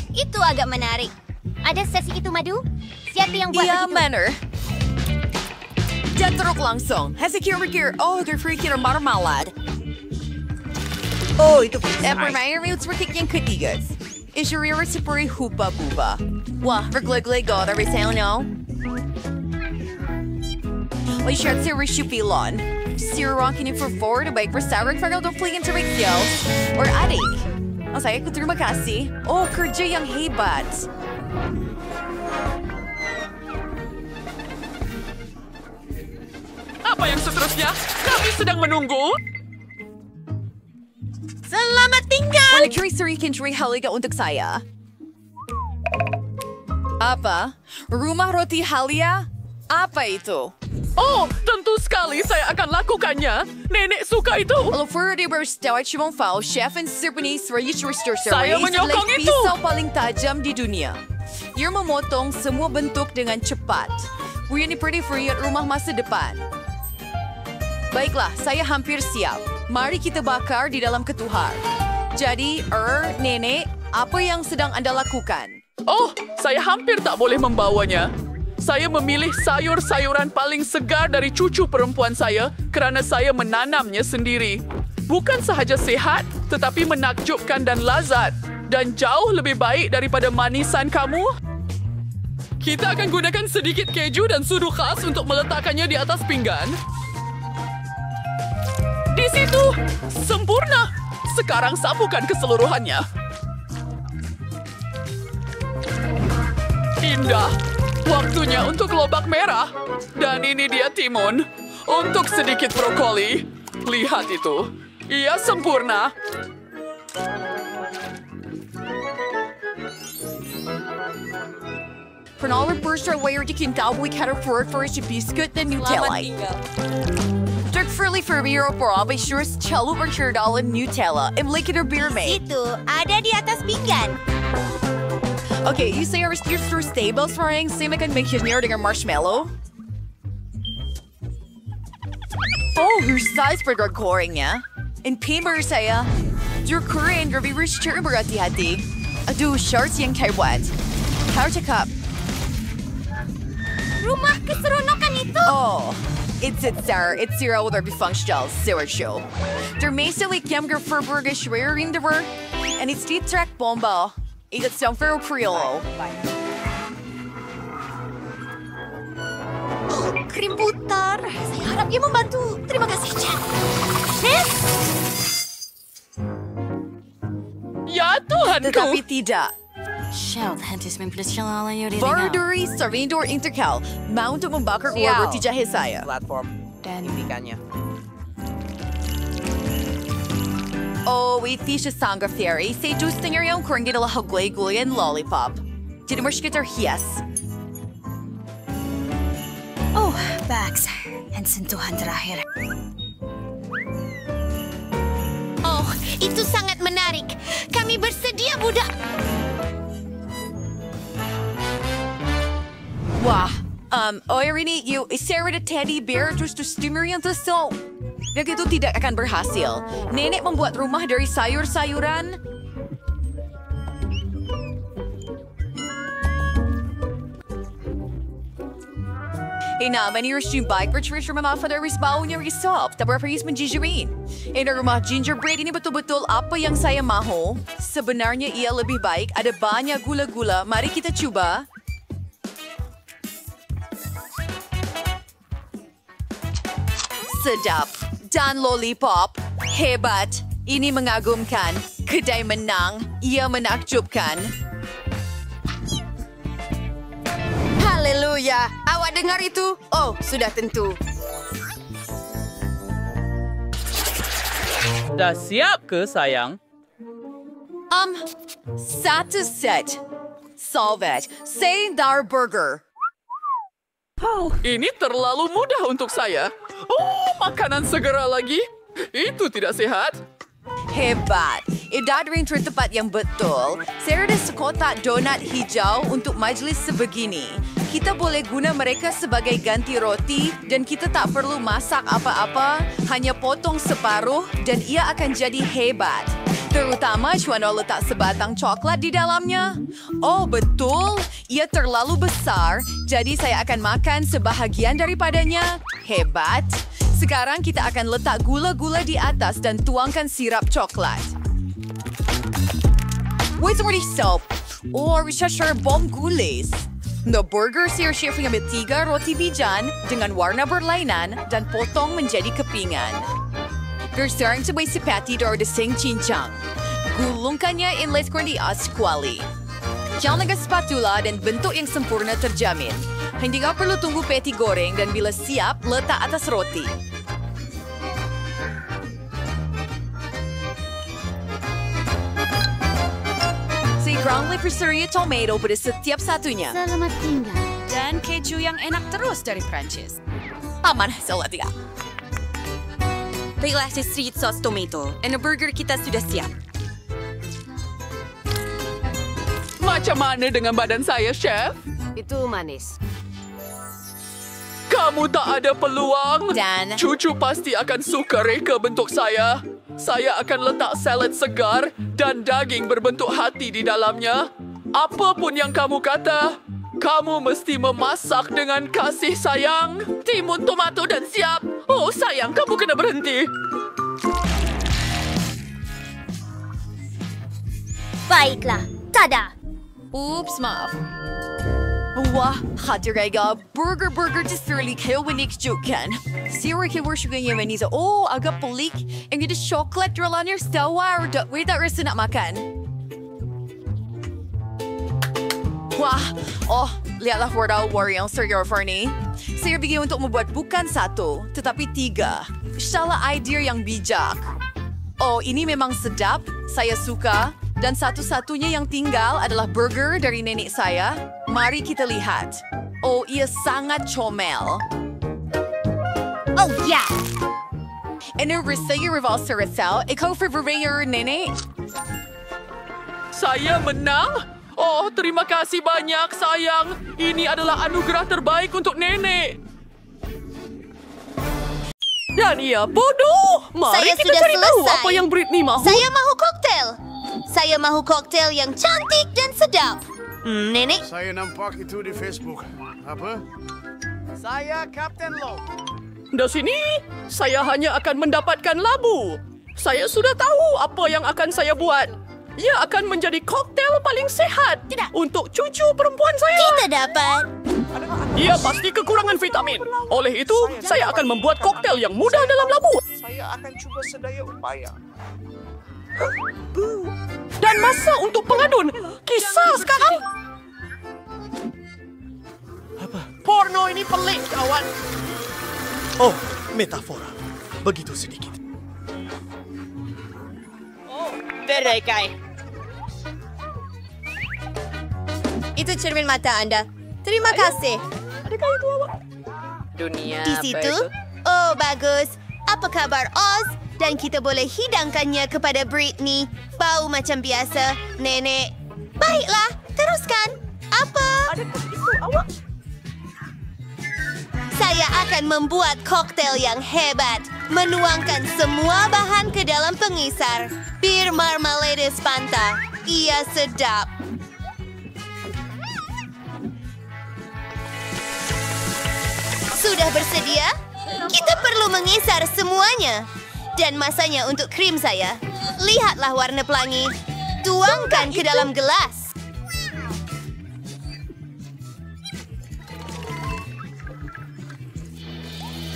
Speaker 6: Itu agak menarik. Ada sesi itu madu? Siapa yang buat
Speaker 5: begitu?
Speaker 6: Iya,
Speaker 5: manner. Dan teruk langsung. Hasikir-rikir. Oh, they're freaking marmalade.
Speaker 7: Oh, itu
Speaker 5: Permain yung trick yung katigas. Isurira si puri hubba-bubba. Wah, vergleglego, dari sa'yo, no? Why siya si Rishupilon? Sirong kini for forward baik bersarang fagal do fling into Rixels. Or adik. Ang saya ko terima kasih. Oh, kerja yang hebat.
Speaker 4: Apa yang seterusnya? Kami sedang menunggu.
Speaker 5: Selamat tinggal! Wanna suri kinjuri haliga untuk saya. Apa? Rumah roti halia? Apa itu?
Speaker 4: Oh, tentu sekali saya akan lakukannya. Nenek suka itu.
Speaker 5: Kalau Furdy berstawa cuma fau, chef and sirpani serayus restorer.
Speaker 4: Saya menyokong itu.
Speaker 5: Pisau paling tajam di dunia. Ia memotong semua bentuk dengan cepat. Buya ni pretty free at rumah masa depan. Baiklah, saya hampir siap. Mari kita bakar di dalam ketuhar. Jadi, nenek, apa yang sedang Anda lakukan?
Speaker 4: Oh, saya hampir tak boleh membawanya. Saya memilih sayur-sayuran paling segar dari cucu perempuan saya kerana saya menanamnya sendiri. Bukan sahaja sehat, tetapi menakjubkan dan lazat. Dan jauh lebih baik daripada manisan kamu. Kita akan gunakan sedikit keju dan sudu khas untuk meletakkannya di atas pinggan. Di situ, sempurna. Sekarang sapukan keseluruhannya. Indah. Waktunya untuk lobak merah. Dan ini dia timun. Untuk sedikit brokoli. Lihat itu. Ia sempurna.
Speaker 5: Pernah berpusat wire di kintaw we cater for si biscuit dan Nutella. Dirk Furley for beer or abay sure cello bercerdal and Nutella. Imlik it or beer mate.
Speaker 6: Itu ada di atas pinggan.
Speaker 5: Okay, you say our store stables frying, same can make his near dengan marshmallow. Oh, your size for drug coring niya. In paper saya, your curry and rubby rich cherry berhati-hati. Aduh, shorts yang kaiwat. How to cup.
Speaker 6: Rumah keseronokan itu?
Speaker 5: Oh, it's zero with our functional sewer show. Der meeste like younger Furburger schwer in the work, and it's the track bomba. It's some for Priolo.
Speaker 6: Oh, krim putar. Saya harap ia membantu. Terima kasih, Chan. Sis?
Speaker 4: Ya, Tuhanku.
Speaker 5: Tetapi tidak.
Speaker 8: Borduri
Speaker 5: Sarvindor Intercal. Mau untuk membakar uang roti jahe saya.
Speaker 7: Platform. Dan ikannya.
Speaker 5: Oh, wait, fish is sangga fairy. Say juice thing yung kurang gila hagway gulian lollipop. Jadi mo siya hias.
Speaker 8: Oh, bags.
Speaker 6: Dan sentuhan terakhir. Oh, itu sangat menarik. Kami bersedia, budak.
Speaker 5: Wah, Irene, Sarah the teddy bear terus yang so. Begitu tidak akan berhasil. Nenek membuat rumah dari sayur-sayuran. Naman yung bike retrieve from mga father's baon niya resolve. Tapos menjijirin. Rumah gingerbread ini betul-betul apa yang saya mahu. Sebenarnya ia lebih baik. Ada banyak gula-gula. Mari kita coba. Sedap. Dan lollipop. Hebat. Ini mengagumkan. Kedai menang. Ia menakjubkan.
Speaker 6: Haleluya. Awak dengar itu? Oh, sudah tentu.
Speaker 11: Dah siap ke, sayang?
Speaker 5: Satu set. Solvet. Sandar burger.
Speaker 4: Ini terlalu mudah untuk saya. Oh, makanan segera lagi. Itu tidak sehat.
Speaker 5: Hebat. Idadrin tertepat yang betul. Saya ada sekotak donat hijau untuk majlis sebegini. Kita boleh guna mereka sebagai ganti roti dan kita tak perlu masak apa-apa, hanya potong separuh dan ia akan jadi hebat. Terutama Chuano letak sebatang coklat di dalamnya. Oh, betul. Ia terlalu besar, jadi saya akan makan sebahagian daripadanya. Hebat. Sekarang kita akan letak gula-gula di atas dan tuangkan sirap coklat. Wait, already soap. Oh, Richard bom gulis. The burger saya chef yang ambil 3 roti bijan dengan warna berlainan dan potong menjadi kepingan. Gersang sebagai sepati dari desing cincang. Gulungkannya inlet di asquali. Jangan dengan spatula dan bentuk yang sempurna terjamin. Hingga perlu tunggu patty goreng dan bila siap, letak atas roti. Ground leaf seria tomato pada setiap satunya.
Speaker 6: Selamat tinggal.
Speaker 2: Dan keju yang enak terus dari Prancis.
Speaker 5: Aman, selamat tinggal.
Speaker 6: Baiklah, street sauce tomato. Dan burger kita sudah siap.
Speaker 4: Macam mana dengan badan saya, Chef?
Speaker 1: Itu manis.
Speaker 4: Kamu tak ada peluang.
Speaker 5: Dan
Speaker 4: Cucu pasti akan suka reka bentuk saya. Saya akan letak salad segar dan daging berbentuk hati di dalamnya. Apapun yang kamu kata, kamu mesti memasak dengan kasih sayang. Timun tomato dan siap. Oh sayang, kamu kena berhenti.
Speaker 6: Baiklah. Tada!
Speaker 5: Oops, maaf. Wah, hadirega burger terserlik hewanik jukan. Sira kewar syuganya maniza. Oh, agak pelik. Yang itu coklat rolanir stawar. Wait, tak rasa nak makan. Wah, oh, lihatlah war yang Sergio Farni. Saya bigay untuk membuat bukan 1, tetapi 3. Salah idea yang bijak. Oh, ini memang sedap. Saya suka. Dan satu-satunya yang tinggal adalah burger dari nenek saya. Mari kita lihat. Oh, ia sangat comel.
Speaker 6: Oh, ya!
Speaker 5: Ano saya rival sa Rizal? Ikaw favorite nenek?
Speaker 4: Saya menang? Oh, terima kasih banyak, sayang. Ini adalah anugerah terbaik untuk nenek. Dan ia bodoh. Mari
Speaker 6: Saya
Speaker 4: kita
Speaker 6: sudah
Speaker 4: cari tahu
Speaker 6: selesai.
Speaker 4: apa yang Britney mahu.
Speaker 6: Saya mahu koktel. Saya mahu koktel yang cantik dan sedap. Nenek?
Speaker 12: Saya nampak itu di Facebook. Apa? Saya Kapten Lo.
Speaker 4: Di sini, saya hanya akan mendapatkan labu. Saya sudah tahu apa yang akan saya buat. Ia akan menjadi koktel paling sehat untuk cucu perempuan saya.
Speaker 6: Kita dapat.
Speaker 4: Ia pasti kekurangan vitamin. Oleh itu, saya akan membuat koktel yang mudah dalam labu.
Speaker 12: Saya akan cuba sedaya upaya.
Speaker 4: Dan masa untuk pengadun. Kisah sekarang.
Speaker 12: Apa?
Speaker 4: Porno ini pelik, kawan.
Speaker 10: Oh, metafora. Begitu sedikit.
Speaker 7: Berdekai.
Speaker 6: Itu cermin mata Anda. Terima kasih.
Speaker 4: Adakah itu awak?
Speaker 7: Dunia
Speaker 6: Di situ,
Speaker 7: baik.
Speaker 6: Oh, bagus. Apa kabar, Oz? Dan kita boleh hidangkannya kepada Britney. Bau macam biasa, Nenek. Baiklah, teruskan. Apa? Saya akan membuat koktail yang hebat. Menuangkan semua bahan ke dalam pengisar. Bir marmalade Fanta. Ia sedap. Sudah bersedia? Kita perlu mengisar semuanya. Dan masanya untuk krim saya. Lihatlah warna pelangi. Tuangkan ke dalam gelas.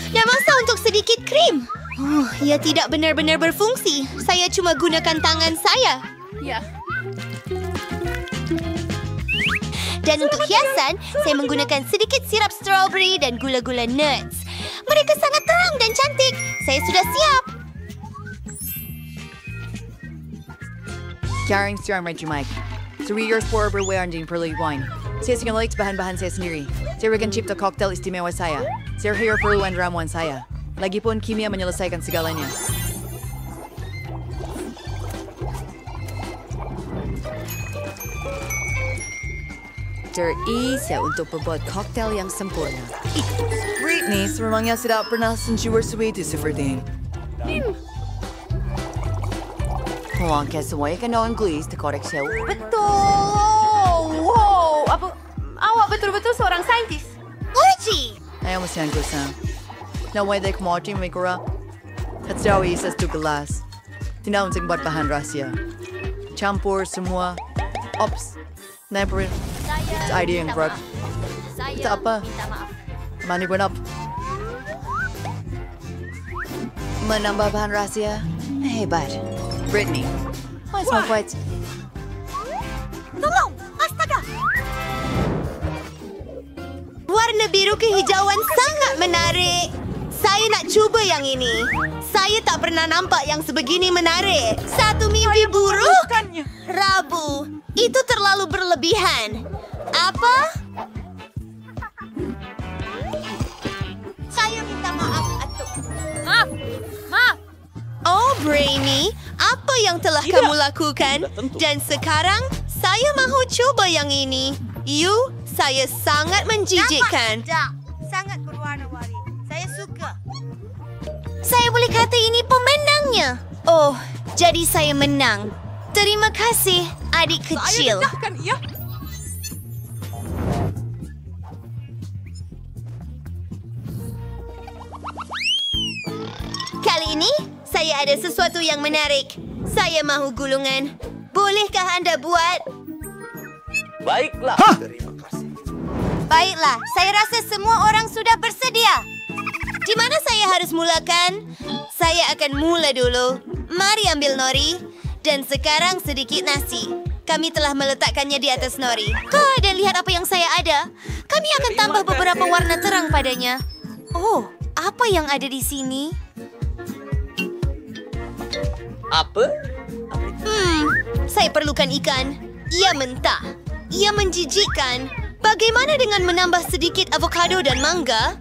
Speaker 6: Dan masa untuk sedikit krim. Ia tidak benar-benar berfungsi. Saya cuma gunakan tangan saya.
Speaker 5: Ya.
Speaker 6: Dan untuk hiasan, saya menggunakan sedikit sirap strawberry dan gula-gula nuts. Mereka sangat terang dan cantik. Saya sudah siap.
Speaker 5: Karen Strong Reggie Mike. 3 years for berwearan din per wine. Saya singalalik bahan-bahan saya sendiri. Saya akan cipta cocktail istimewa saya. Saya hair perluan ramuan saya. Lagipun kimia menyelesaikan segalanya. Terisa untuk membuat koktail yang sempurna. Britney, sebenarnya tidak pernah senjuar sweet seperti ini. Huwag semuanya kan daun glis terkorek siya.
Speaker 6: Betul. Wow. Awak betul-betul seorang saintis. Uji.
Speaker 5: Ayaw mo siyang gusa. Naway day kumoti may kura. At siya isas to gelas. Tinawag sa buat bahan rahasia. Campur semua. Ops. Naipur. It's idea yang berat. Itu apa? Mani up. Menambah bahan rahasia. Hebat. Britney. Why smoke white?
Speaker 6: Tolong! Astaga! Warna biru kehijauan sangat menarik. Saya nak cuba yang ini. Saya tak pernah nampak yang sebegini menarik. Satu mimpi buruk? Rabu. Itu terlalu berlebihan. Apa? Saya minta maaf, Atuk. Maaf. Oh, Brainy. Apa yang telah kamu lakukan? Dan sekarang, saya mahu coba yang ini. Saya sangat menjijikkan. Sangat berwarna-warni. Saya suka. Saya boleh kata ini pemenangnya. Oh, jadi saya menang. Terima kasih, adik kecil.
Speaker 9: Saya dedahkan ia.
Speaker 6: Kali ini, saya ada sesuatu yang menarik. Saya mahu gulungan. Bolehkah anda buat?
Speaker 11: Baiklah.
Speaker 10: Terima kasih.
Speaker 6: Baiklah, saya rasa semua orang sudah bersedia. Di mana saya harus mulakan? Saya akan mula dulu. Mari ambil nori. Dan sekarang sedikit nasi. Kami telah meletakkannya di atas nori. Dan lihat apa yang saya ada. Kami akan tambah beberapa warna terang padanya. Oh, apa yang ada di sini?
Speaker 11: Apa?
Speaker 6: Saya perlukan ikan. Ia mentah. Ia menjijikkan. Bagaimana dengan menambah sedikit avokado dan mangga?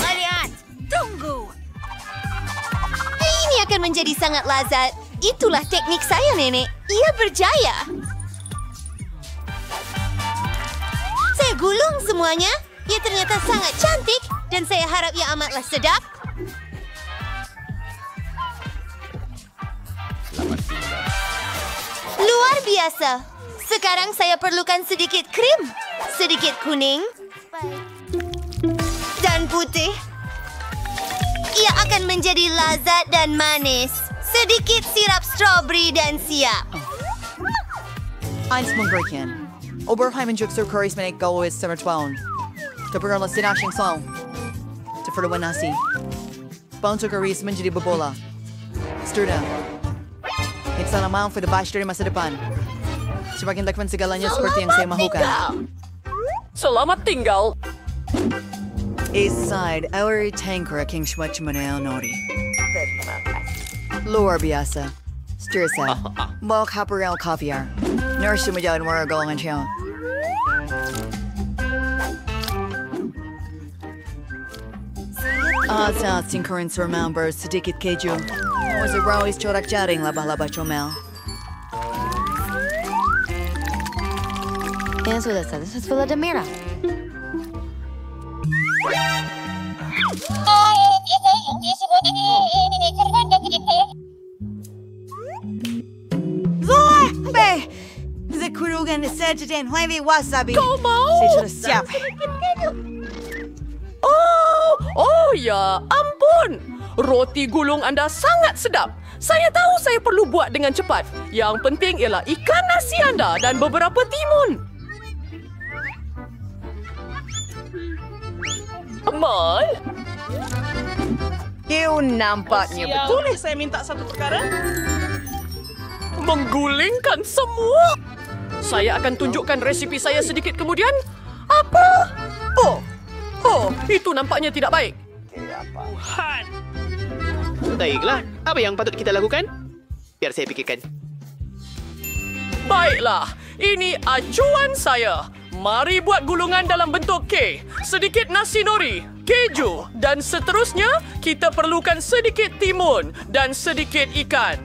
Speaker 6: Lihat, tunggu. Ini akan menjadi sangat lazat. Itulah teknik saya, Nenek. Ia berjaya. Saya gulung semuanya. Ia ternyata sangat cantik. Dan saya harap ia amatlah sedap. Luar biasa. Sekarang saya perlukan sedikit krim, sedikit kuning, dan putih. Ia akan menjadi lazat dan manis. Sedikit sirap strawberry dan siap.
Speaker 5: Eins memberikan. Oberheim juk sur Curry's menik gawis summer twaun. Teperla sinashing song. Teperluan nasi. Bounce Curry's menjadi bobola. Stir down. Iksan amount for the bash dari masa depan. Semakin lakman segalanya seperti yang saya mahukan.
Speaker 11: Selamat tinggal.
Speaker 5: East side, our tanker king shwach manel nori. Luar biasa. Stir sa. Mau kaparel kaviar. Nurse sumajawan mara golongan siya. Sa singkaran remember sedikit keju. Masarawis corak-jaring laba-laba comel.
Speaker 6: Yang sudah selesai sebelah de merah.
Speaker 5: Zakurugan sajadan huevi wasabi.
Speaker 4: Kau mau?
Speaker 5: Saya sudah siap.
Speaker 11: Oh ya, ampun. Roti gulung anda sangat sedap. Saya tahu saya perlu buat dengan cepat. Yang penting ialah ikan nasi anda dan beberapa timun. Amal?
Speaker 5: You nampaknya betul.
Speaker 11: Boleh saya minta satu perkara? Menggulingkan semua. Saya akan tunjukkan resipi saya sedikit kemudian. Apa? Oh, itu nampaknya tidak baik.
Speaker 7: Baiklah, apa yang patut kita lakukan? Biar saya pikirkan.
Speaker 11: Baiklah, ini acuan saya. Mari buat gulungan dalam bentuk K. Sedikit nasi nori, keju, dan seterusnya kita perlukan sedikit timun dan sedikit ikan.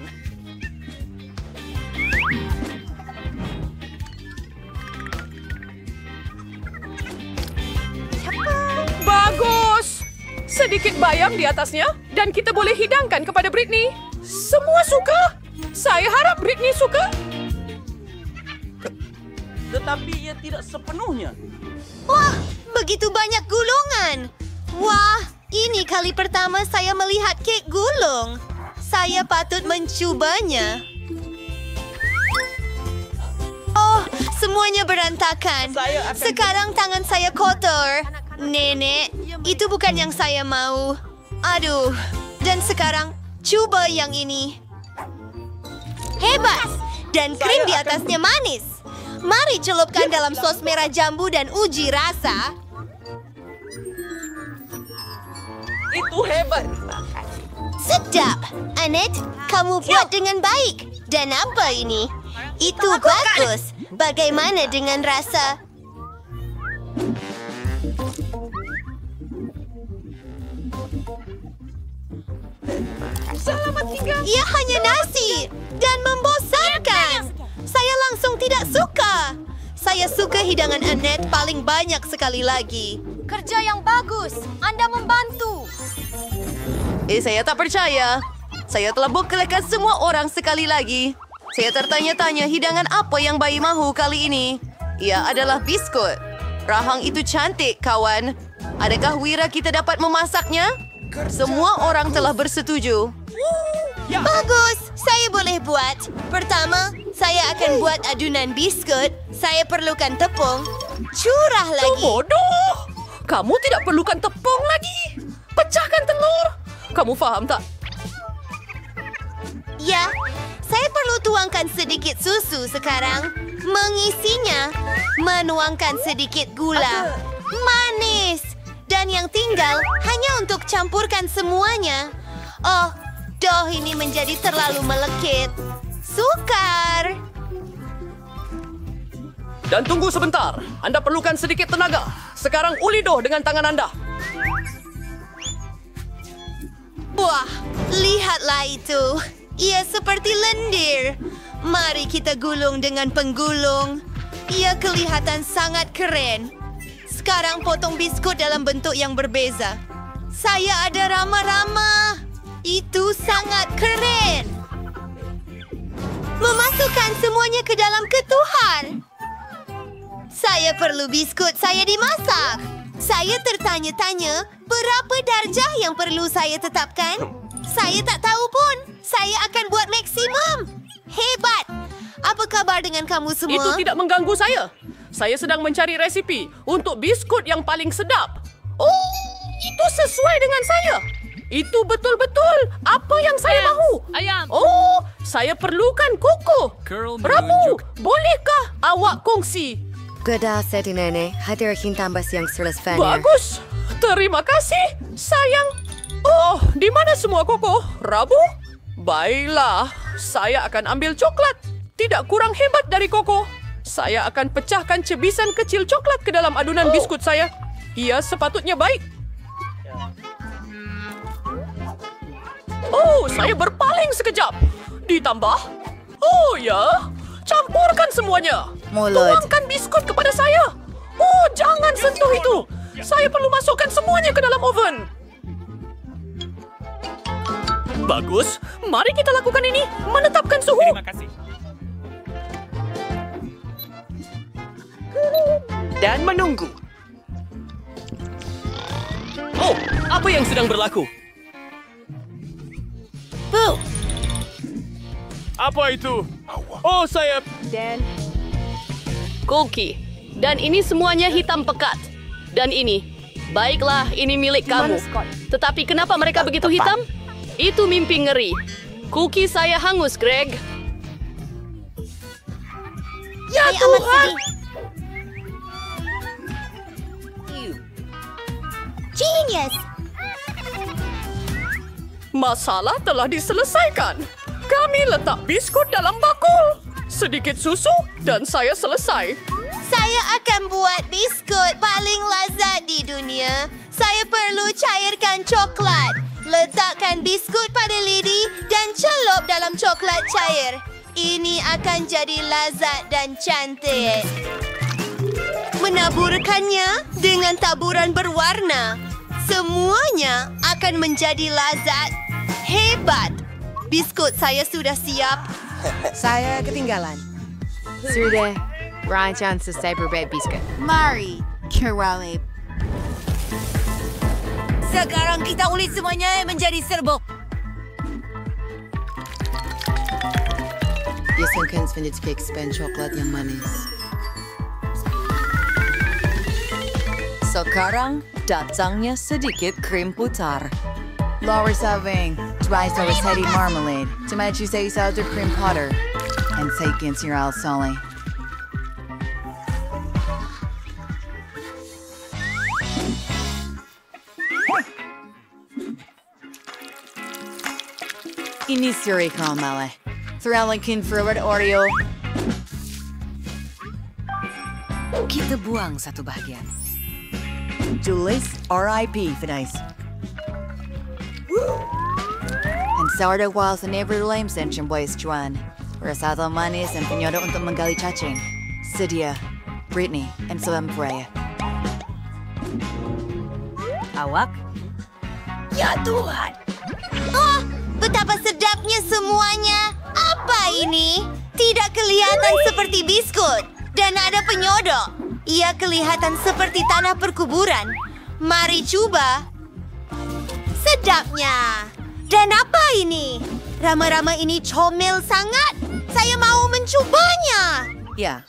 Speaker 11: Bagus! Sedikit bayam di atasnya dan kita boleh hidangkan kepada Britney. Semua suka? Saya harap Britney suka.
Speaker 13: Tetapi ia tidak sepenuhnya.
Speaker 6: Wah, begitu banyak gulungan. Wah, ini kali pertama saya melihat kek gulung. Saya patut mencubanya. Oh, semuanya berantakan. Sekarang tangan saya kotor. Nenek, itu bukan yang saya mau. Aduh, dan sekarang coba yang ini. Hebat! Dan krim di atasnya manis. Mari celupkan dalam sos merah jambu dan uji rasa.
Speaker 11: Itu hebat.
Speaker 6: Sedap. Annette, kamu buat dengan baik. Dan apa ini? Itu bagus. Bagaimana dengan rasa?
Speaker 11: Selamat tinggal.
Speaker 6: Ia hanya nasi dan membosankan. Saya langsung tidak suka. Saya suka hidangan Annette paling banyak sekali lagi. Kerja yang bagus. Anda membantu.
Speaker 5: Saya tak percaya. Saya telah bekalkan semua orang sekali lagi. Saya tertanya-tanya hidangan apa yang bayi mahu kali ini. Ia adalah biskut. Rahang itu cantik, kawan. Adakah Wira kita dapat memasaknya? Semua orang telah bersetuju.
Speaker 6: Bagus, saya boleh buat. Pertama, saya akan buat adunan biskut. Saya perlukan tepung. Curah lagi.
Speaker 11: Bodoh! Kamu tidak perlukan tepung lagi. Pecahkan telur. Kamu faham tak?
Speaker 6: Ya, saya perlu tuangkan sedikit susu sekarang. Mengisinya, menuangkan sedikit gula. Manis. Dan yang tinggal hanya untuk campurkan semuanya. Oh, doh ini menjadi terlalu melekit. Sukar.
Speaker 11: Dan tunggu sebentar. Anda perlukan sedikit tenaga. Sekarang uli doh dengan tangan Anda.
Speaker 6: Wah, lihatlah itu. Ia seperti lendir. Mari kita gulung dengan penggulung. Ia kelihatan sangat keren. Sekarang potong biskut dalam bentuk yang berbeza. Saya ada rama-rama. Itu sangat keren. Memasukkan semuanya ke dalam ketuhan. Saya perlu biskut saya dimasak. Saya tertanya-tanya, berapa darjah yang perlu saya tetapkan? Saya tak tahu pun. Saya akan buat maksimum. Hebat. Apa kabar dengan kamu semua?
Speaker 11: Itu tidak mengganggu saya. Saya sedang mencari resipi untuk biskut yang paling sedap. Oh, itu sesuai dengan saya. Itu betul-betul apa yang saya mahu.
Speaker 4: Ayam.
Speaker 11: Oh, saya perlukan koko. Ramu, bolehkah awak kongsi?
Speaker 14: Gada seti nenek, hadir tambah yang selesai.
Speaker 11: Bagus. Terima kasih, sayang. Oh, di mana semua koko? Rabu? Baiklah, saya akan ambil coklat. Tidak kurang hebat dari koko. Saya akan pecahkan cebisan kecil coklat ke dalam adunan biskut saya. Ia sepatutnya baik. Oh, saya berpaling sekejap. Ditambah, oh ya, campurkan semuanya. Tuangkan biskut kepada saya. Oh, jangan sentuh itu. Saya perlu masukkan semuanya ke dalam oven. Bagus, mari kita lakukan ini. Menetapkan suhu.
Speaker 7: Terima kasih. Dan menunggu. Oh, apa yang sedang berlaku?
Speaker 15: Apa itu? Oh, saya...
Speaker 11: Dan... Cookie. Dan ini semuanya hitam pekat. Dan ini. Baiklah, ini milik kamu. Tetapi kenapa mereka begitu hitam? Itu mimpi ngeri. Cookie saya hangus, Greg.
Speaker 6: Ya Tuhan! Genius!
Speaker 11: Masalah telah diselesaikan. Kami letak biskut dalam bakul. Sedikit susu dan saya selesai.
Speaker 6: Saya akan buat biskut paling lezat di dunia. Saya perlu cairkan coklat. Letakkan biskut pada lidi dan celup dalam coklat cair. Ini akan jadi lezat dan cantik. Menaburkannya dengan taburan berwarna. Semuanya akan menjadi lezat. Hebat! Biskut saya sudah siap.
Speaker 16: Saya ketinggalan. Sudah, rancang selesai berbuat biskut.
Speaker 6: Mari, Kerale. Sekarang kita ulit semuanya menjadi serbuk.
Speaker 16: Biasakan sedikit kek span coklat yang manis.
Speaker 5: Sekarang datangnya sedikit krim putar.
Speaker 17: Laura serving dry sauce heady marmalade to match you say salad cream powder and take into your al-sali. Ini suri karamele. Thralikin forward Oreo. Kita buang satu bahagian.
Speaker 16: Julius, R.I.P. Finesse.
Speaker 17: And sourdough walls and every lame sension boys Juan. Rasado manis and pinyodo untuk menggali cacing. Sedia, Brittany, and Salam Freya.
Speaker 16: Awak?
Speaker 6: Ya Tuhan! Oh, betapa sedapnya semuanya. Apa ini? Tidak kelihatan seperti biskut. Dan ada penyodok. Ia kelihatan seperti tanah perkuburan. Mari coba. Sedapnya. Dan apa ini? Rama-rama ini comel sangat. Saya mau mencobanya.
Speaker 16: Ya.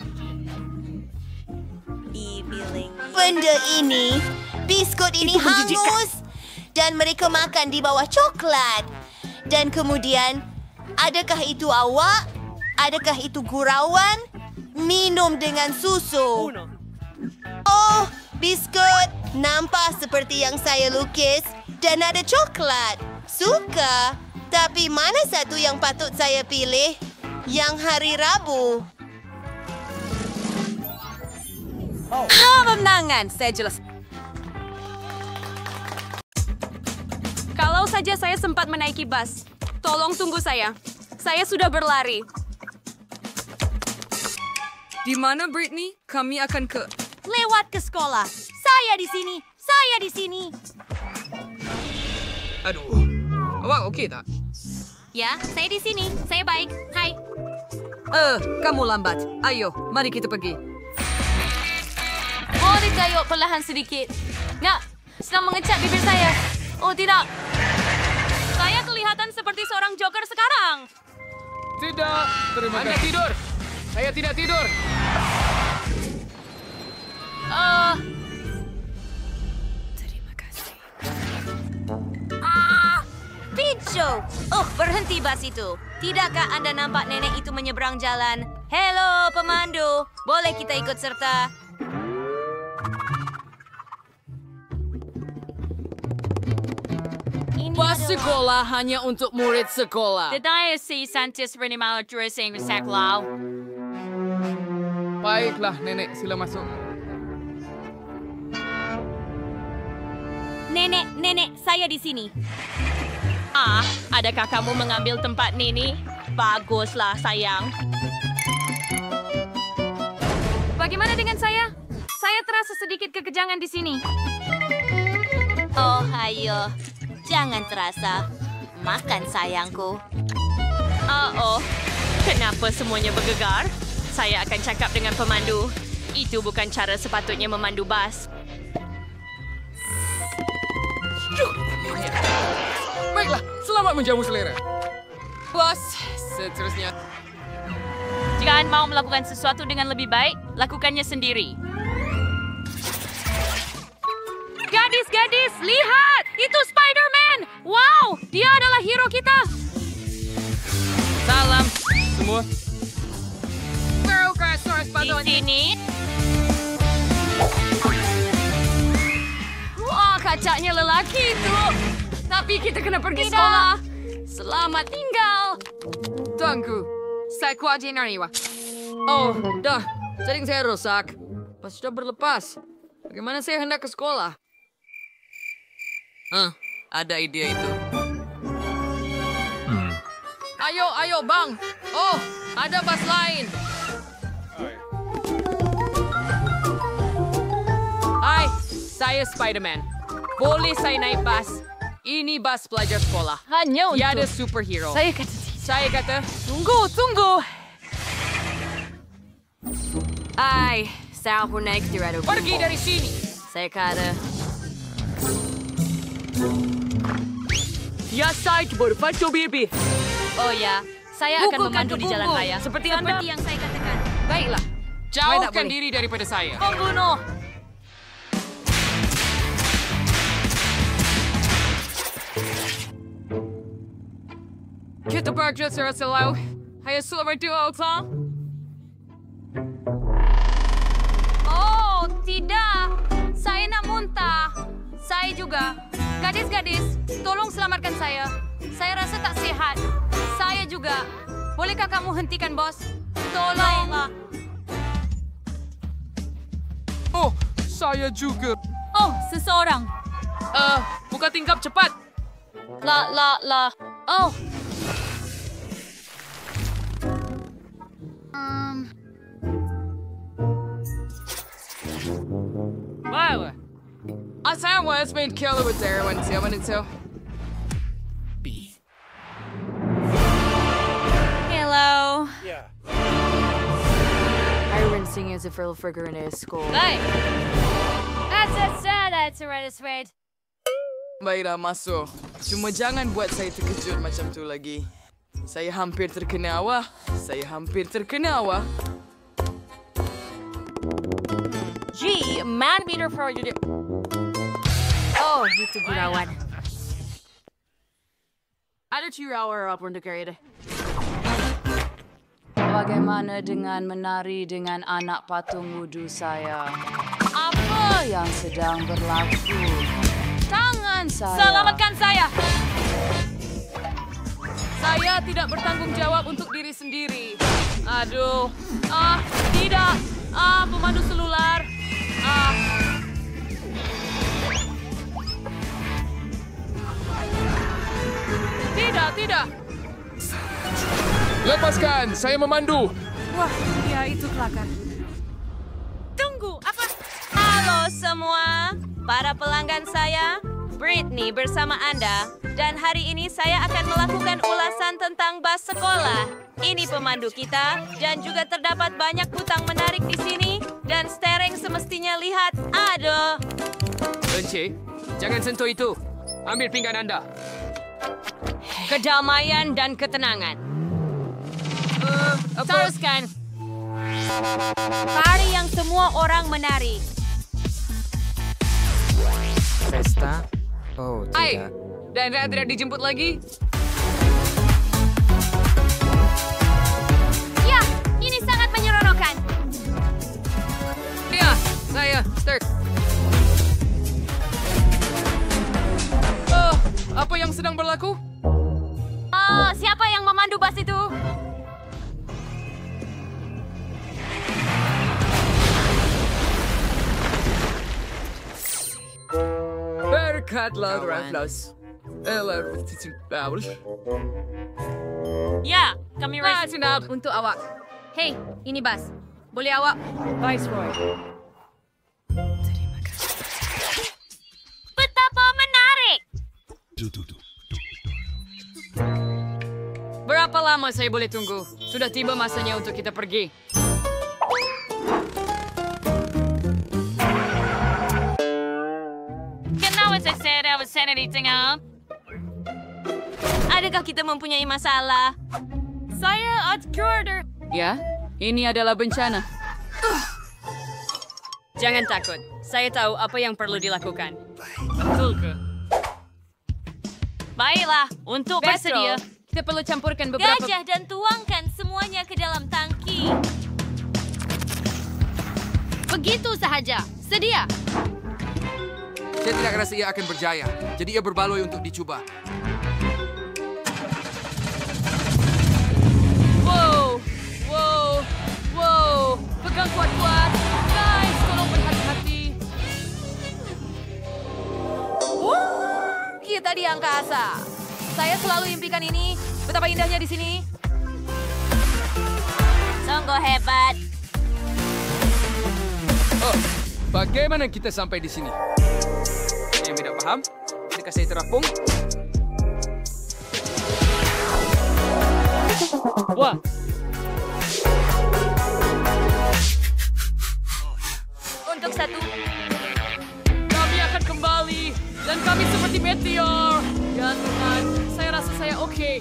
Speaker 6: Benda ini, biskut ini hangus. Dan mereka makan di bawah coklat. Dan kemudian, adakah itu awak? Adakah itu gurauan? Minum dengan susu. Oh, biskut. Nampak seperti yang saya lukis. Dan ada coklat. Suka. Tapi mana satu yang patut saya pilih? Yang hari Rabu.
Speaker 2: Pemenangan. Saya jelas. Kalau saja saya sempat menaiki bus. Tolong tunggu saya. Saya sudah berlari. Di mana, Brittany? Kami akan ke...
Speaker 6: Lewat ke sekolah. Saya di sini. Saya di sini.
Speaker 4: Aduh. Awak okey tak?
Speaker 2: Ya, saya di sini. Saya baik. Hai.
Speaker 16: Kamu lambat. Ayo, mari kita pergi.
Speaker 1: Oh, ditayuk perlahan sedikit. Nak, sedang mengecat bibir saya. Oh, tidak.
Speaker 2: Saya kelihatan seperti seorang joker sekarang.
Speaker 4: Tidak. Terima kasih. Anda tidur. Saya tidak tidur.
Speaker 2: Terima kasih.
Speaker 6: Picho! Oh, berhenti bas itu. Tidakkah Anda nampak nenek itu menyeberang jalan? Hello, pemandu. Boleh kita ikut serta?
Speaker 2: Bus sekolah hanya untuk murid sekolah.
Speaker 1: The diocese Santis Renimal Dressing Saklau.
Speaker 4: Baiklah, nenek. Sila masuk.
Speaker 6: Nenek, saya di sini.
Speaker 18: Adakah kamu mengambil tempat Nini? Baguslah, sayang.
Speaker 3: Bagaimana dengan saya? Saya terasa sedikit kekejangan di sini.
Speaker 6: Oh, ayo. Jangan terasa. Makan, sayangku.
Speaker 18: Kenapa semuanya bergegar? Saya akan cakap dengan pemandu. Itu bukan cara sepatutnya memandu bas.
Speaker 2: Baiklah, selamat menjamu selera. Bos, seterusnya.
Speaker 18: Jika Anda mau melakukan sesuatu dengan lebih baik, lakukannya sendiri.
Speaker 3: Gadis, lihat! Itu Spider-Man! Wow, dia adalah hero kita!
Speaker 2: Salam, semua.
Speaker 18: Di sini.
Speaker 3: Wah, kacanya lelaki itu. Tapi kita kena pergi sekolah. Selamat tinggal.
Speaker 16: Tunggu. Saya kuat Nariwa. Oh, dah. Jaring saya rusak. Pas sudah berlepas. Bagaimana saya hendak ke sekolah?
Speaker 2: Ada ide itu.
Speaker 16: Ayo, Bang. Oh, ada bas lain.
Speaker 2: Hai, saya Spider-Man. Boleh saya naik bas? Ini bas pelajar sekolah.
Speaker 3: Hanya untuk...
Speaker 2: Tiada superhero.
Speaker 3: Saya kata...
Speaker 2: Tunggu.
Speaker 3: Saya pun naik tirado.
Speaker 2: Pergi dari sini.
Speaker 3: Saya kata...
Speaker 11: Ya, saya berbantu Bibi.
Speaker 18: Oh ya, saya akan memandu di jalan raya.
Speaker 3: Seperti yang saya katakan.
Speaker 16: Baiklah.
Speaker 2: Jauhkan diri daripada saya.
Speaker 3: Pembunuh.
Speaker 16: Kita bergerak selalu. Hayat sulit berdua, Otang.
Speaker 3: Oh, tidak. Saya nak muntah. Saya juga. Gadis, tolong selamatkan saya. Saya rasa tak sihat. Saya juga. Bolehkah kamu hentikan, bos? Tolong.
Speaker 2: Oh, saya juga.
Speaker 3: Oh, seseorang.
Speaker 2: Buka tingkap cepat.
Speaker 3: La. Oh.
Speaker 16: Wow. Saya was main killer with Darwin. Siapa itu?
Speaker 3: Hello.
Speaker 12: Yeah.
Speaker 3: I rinsing as a frill figure in a school.
Speaker 18: Hey.
Speaker 3: That's right.
Speaker 16: Baiklah, masuk. Cuma jangan buat saya terkejut macam tu lagi. Saya hampir terkena awak.
Speaker 18: Man meter for you.
Speaker 3: Oh, itu gurawan.
Speaker 18: Ada cirawar apa untuk kerja?
Speaker 1: Bagaimana dengan menari dengan anak patung wudu saya? Apa yang sedang berlaku? Tangan saya.
Speaker 3: Selamatkan saya.
Speaker 2: Saya tidak bertanggung jawab untuk diri sendiri. Aduh. Tidak. Pemandu selular. Tidak.
Speaker 15: Lepaskan, saya memandu.
Speaker 3: Wah, ya itu kelakar.
Speaker 18: Tunggu, apa? Halo semua, para pelanggan saya, Britney bersama Anda. Dan hari ini saya akan melakukan ulasan tentang bas sekolah. Ini pemandu kita, dan juga terdapat banyak butang menarik di sini. Dan stereng semestinya lihat. Aduh.
Speaker 2: Encik, jangan sentuh itu. Ambil pinggan Anda.
Speaker 18: Kedamaian dan ketenangan. Teruskan. Tari yang semua orang menari.
Speaker 2: Pesta? Oh, tidak.
Speaker 16: Dan tidak dijemput lagi?
Speaker 3: Ya, ini sangat menyeronokkan.
Speaker 16: Ya, saya start. Apa yang sedang berlaku?
Speaker 3: Siapa yang memandu bas itu?
Speaker 16: Berkatlah, Raffles.
Speaker 18: Ya, kami rescue untuk awak. Hei, ini bas. Boleh awak? Viceroy. Betapa menarik!
Speaker 16: Berapa lama saya boleh tunggu? Sudah tiba masanya untuk kita pergi.
Speaker 18: Kenapa saya sanity tengah? Adakah kita mempunyai masalah? Saya order.
Speaker 16: Ya, ini adalah bencana. Jangan takut. Saya tahu apa yang perlu dilakukan. Betul ke?
Speaker 18: Baiklah, untuk bersedia.
Speaker 16: Kita perlu campurkan beberapa...
Speaker 18: Gajah dan tuangkan semuanya ke dalam tangki.
Speaker 16: Begitu sahaja. Sedia.
Speaker 19: Saya tidak rasa ia akan berjaya. Jadi ia berbaloi untuk dicuba.
Speaker 16: Wow. Pegang kuat-kuat. Guys, tolong berhati-hati.
Speaker 5: Kita di angkasa. Saya selalu impikan ini. Betapa indahnya di sini.
Speaker 18: Sungguh hebat.
Speaker 19: Oh, bagaimana kita sampai di sini? Yang tidak paham? Adakah saya terapung?
Speaker 4: Wah.
Speaker 18: Untuk satu.
Speaker 4: Kami akan kembali. Dan kami seperti meteor. Ya Tuhan, saya rasa saya oke.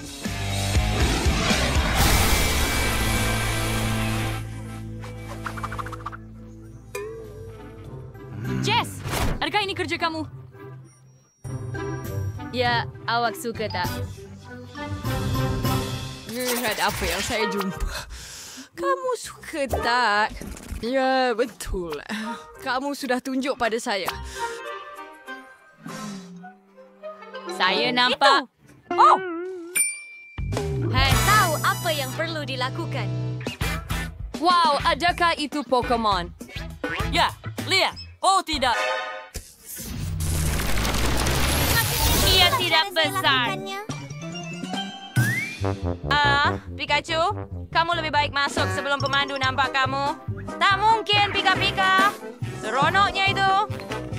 Speaker 16: Jess, adakah ini kerja kamu?
Speaker 3: Ya, awak suka tak?
Speaker 5: Lihat apa yang saya jumpa. Kamu suka tak? Ya, betul. Kamu sudah tunjuk pada saya.
Speaker 18: Saya nampak. Oh! Tahu apa yang perlu dilakukan.
Speaker 16: Wow, adakah itu Pokemon?
Speaker 11: Ya, lihat. Oh, tidak.
Speaker 18: Ia tidak besar. Pikachu, kamu lebih baik masuk sebelum pemandu nampak kamu. Tak mungkin, Pika-Pika. Seronoknya itu.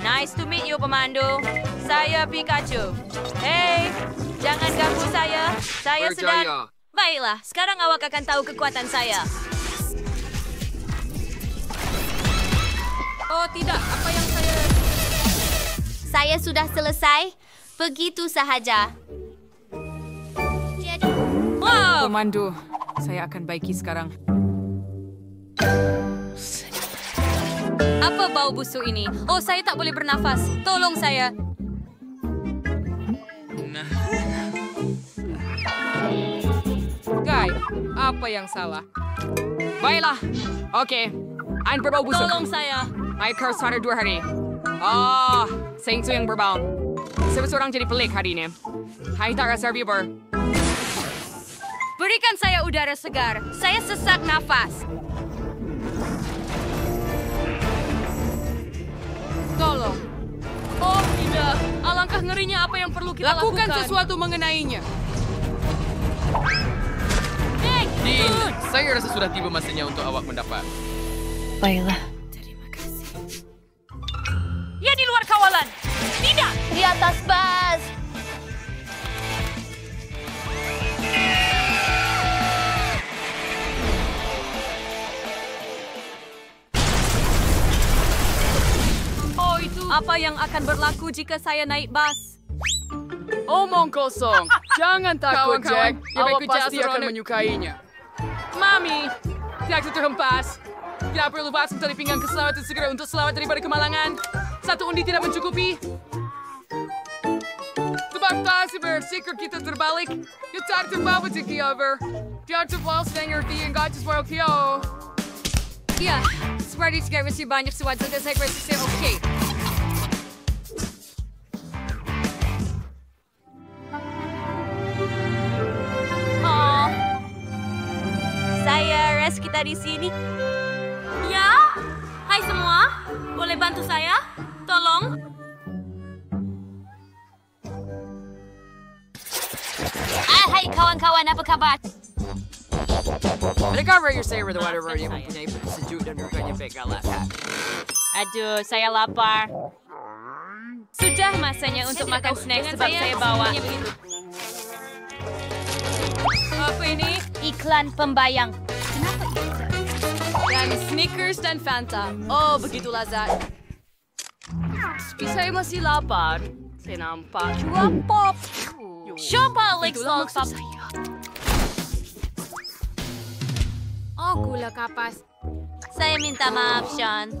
Speaker 18: Nice to meet you, pemandu. Saya Pikachu. Hey, jangan ganggu saya. Saya sedang... Baiklah, sekarang awak akan tahu kekuatan saya.
Speaker 5: Oh, tidak. Apa yang saya...
Speaker 6: Saya sudah selesai. Begitu sahaja.
Speaker 16: Wow. Pemandu, saya akan baiki sekarang. Apa bau busuk ini? Oh, saya tak boleh bernafas. Tolong saya.
Speaker 2: Guy, apa yang salah?
Speaker 16: Baiklah. Okey. Ain berbau busuk.
Speaker 18: Tolong saya.
Speaker 16: Air kurs ada 2 hari. Saya itu yang berbau. Saya seorang jadi pelik hari ini. Hai tak rasa viewer.
Speaker 18: Berikan saya udara segar. Saya sesak nafas.
Speaker 2: Tolong.
Speaker 16: Oh, tidak. Alangkah ngerinya apa yang perlu kita lakukan.
Speaker 2: Lakukan sesuatu mengenainya.
Speaker 19: Dean, saya rasa sudah tiba masanya untuk awak mendapat.
Speaker 3: Baiklah.
Speaker 18: Ia di luar kawalan. Tidak.
Speaker 6: Di atas bas.
Speaker 16: Oh, itu. Apa yang akan berlaku jika saya naik bas?
Speaker 4: Omong kosong. Jangan takut, Jack. Awak
Speaker 2: Baik
Speaker 4: pasti akan
Speaker 2: seronok.
Speaker 4: menyukainya. Mami, tidak terhempas. Tidak perlu pasang tali pinggang keselamatan segera untuk selamat daripada kemalangan. 1 undi tidak mencukupi. Terima kasih bersikir kita terbalik. Kita terbawa tinggi over. Dia terbawa sedang ngerti yang gajah suara kio.
Speaker 16: Ya, seperti sekarang masih banyak sesuatu dan saya rasa saya oke.
Speaker 18: Oh, saya rest kita di sini. Ya, hai semua. Boleh bantu saya? Tolong. Hai kawan-kawan, apa kabar?
Speaker 16: Adakah Raya Saver the Water Warrior mempunyai pedas sejuk dan rukanya baik galak?
Speaker 18: Aduh, saya lapar. Sudah masanya untuk makan snack sebab saya bawa.
Speaker 1: Apa ini?
Speaker 18: Iklan pembayang.
Speaker 1: Dan Snickers dan Fanta. Oh, begitu lazat.
Speaker 16: Saya masih lapar. Saya nampak
Speaker 18: Jual pop. Coba Lex Lollipop.
Speaker 1: Oh, gula kapas.
Speaker 18: Saya minta maaf, Sean.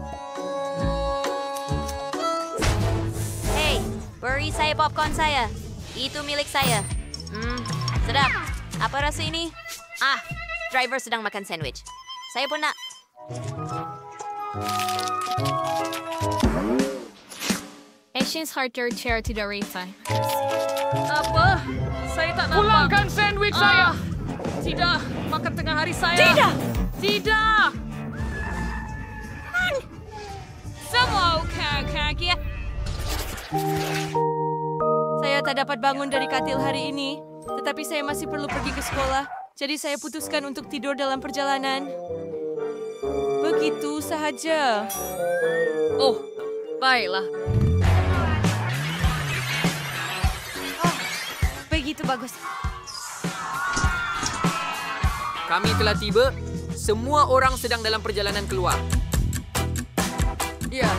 Speaker 18: Hey, beri saya popcorn saya. Itu milik saya. Sedap. Apa rasa ini? Driver sedang makan sandwich. Saya pun nak.
Speaker 3: Asian's Harder Charity Dorita.
Speaker 16: Apa? Saya tak nampak.
Speaker 4: Pulangkan sandwich saya.
Speaker 16: Tidak. Makan tengah hari saya.
Speaker 18: Tidak.
Speaker 16: Tidak.
Speaker 18: Semua kaki. Saya tak dapat bangun dari katil hari ini, tetapi saya masih perlu pergi ke sekolah. Jadi saya putuskan untuk tidur dalam perjalanan. Begitu sahaja.
Speaker 16: Oh, baiklah.
Speaker 18: Begitu bagus.
Speaker 16: Kami telah tiba. Semua orang sedang dalam perjalanan keluar.
Speaker 1: Ya,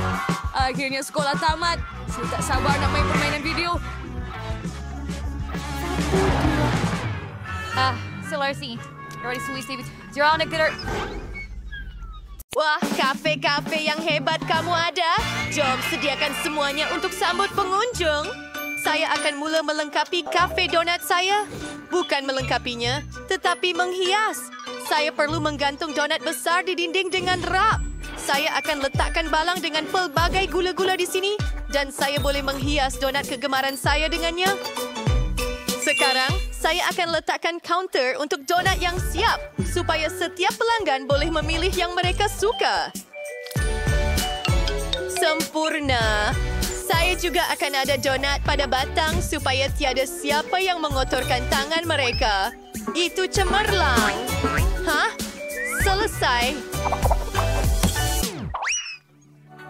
Speaker 1: akhirnya sekolah tamat. Saya tak sabar nak main permainan video.
Speaker 18: Selarsi. Already Swiss David. You're on a good...
Speaker 5: Wah, kafe-kafe yang hebat kamu ada. Jom sediakan semuanya untuk sambut pengunjung. Saya akan mula melengkapi kafe donat saya. Bukan melengkapinya, tetapi menghias. Saya perlu menggantung donat besar di dinding dengan rak. Saya akan letakkan balang dengan pelbagai gula-gula di sini. Dan saya boleh menghias donat kegemaran saya dengannya. Sekarang, saya akan letakkan kaunter untuk donat yang siap supaya setiap pelanggan boleh memilih yang mereka suka. Sempurna. Saya juga akan ada donat pada batang supaya tiada siapa yang mengotorkan tangan mereka. Itu cemerlang. Hah? Selesai.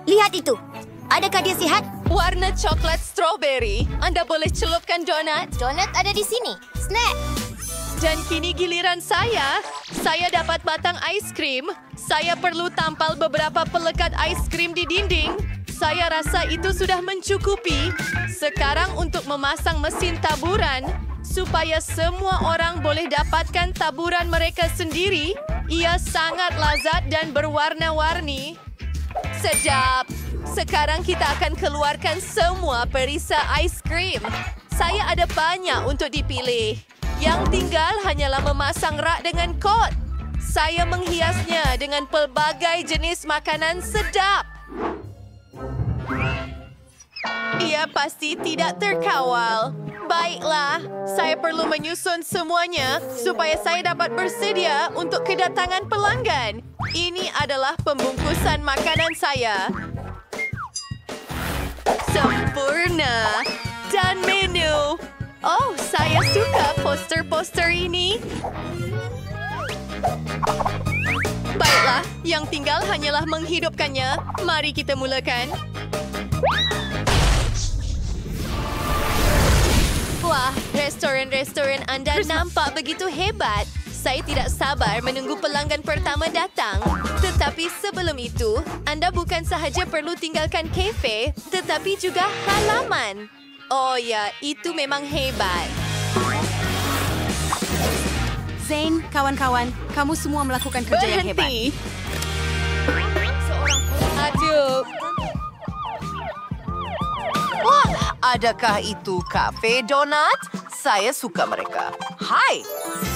Speaker 6: Lihat itu. Adakah dia sihat?
Speaker 5: Warna coklat strawberry. Anda boleh celupkan donat.
Speaker 6: Donat ada di sini. Snack.
Speaker 5: Dan kini giliran saya. Saya dapat batang ais krim. Saya perlu tampal beberapa pelekat ais krim di dinding. Saya rasa itu sudah mencukupi. Sekarang untuk memasang mesin taburan. Supaya semua orang boleh dapatkan taburan mereka sendiri. Ia sangat lazat dan berwarna-warni. Sedap. Sekarang kita akan keluarkan semua perisa ais krim. Saya ada banyak untuk dipilih. Yang tinggal hanyalah memasang rak dengan kot. Saya menghiasnya dengan pelbagai jenis makanan sedap. Ia pasti tidak terkawal. Baiklah, saya perlu menyusun semuanya supaya saya dapat bersedia untuk kedatangan pelanggan. Ini adalah pembungkusan makanan saya. Sempurna. Dan menu. Oh, saya suka poster-poster ini. Baiklah, yang tinggal hanyalah menghidupkannya. Mari kita mulakan. Wah, restoran-restoran anda nampak begitu hebat. Saya tidak sabar menunggu pelanggan pertama datang. Tetapi sebelum itu, anda bukan sahaja perlu tinggalkan kafe, tetapi juga halaman. Oh ya, itu memang hebat.
Speaker 6: Zane, kawan-kawan, kamu semua melakukan kerja yang hebat.
Speaker 5: Aduh.
Speaker 20: Wah, adakah itu kafe donat? Saya suka mereka. Hai.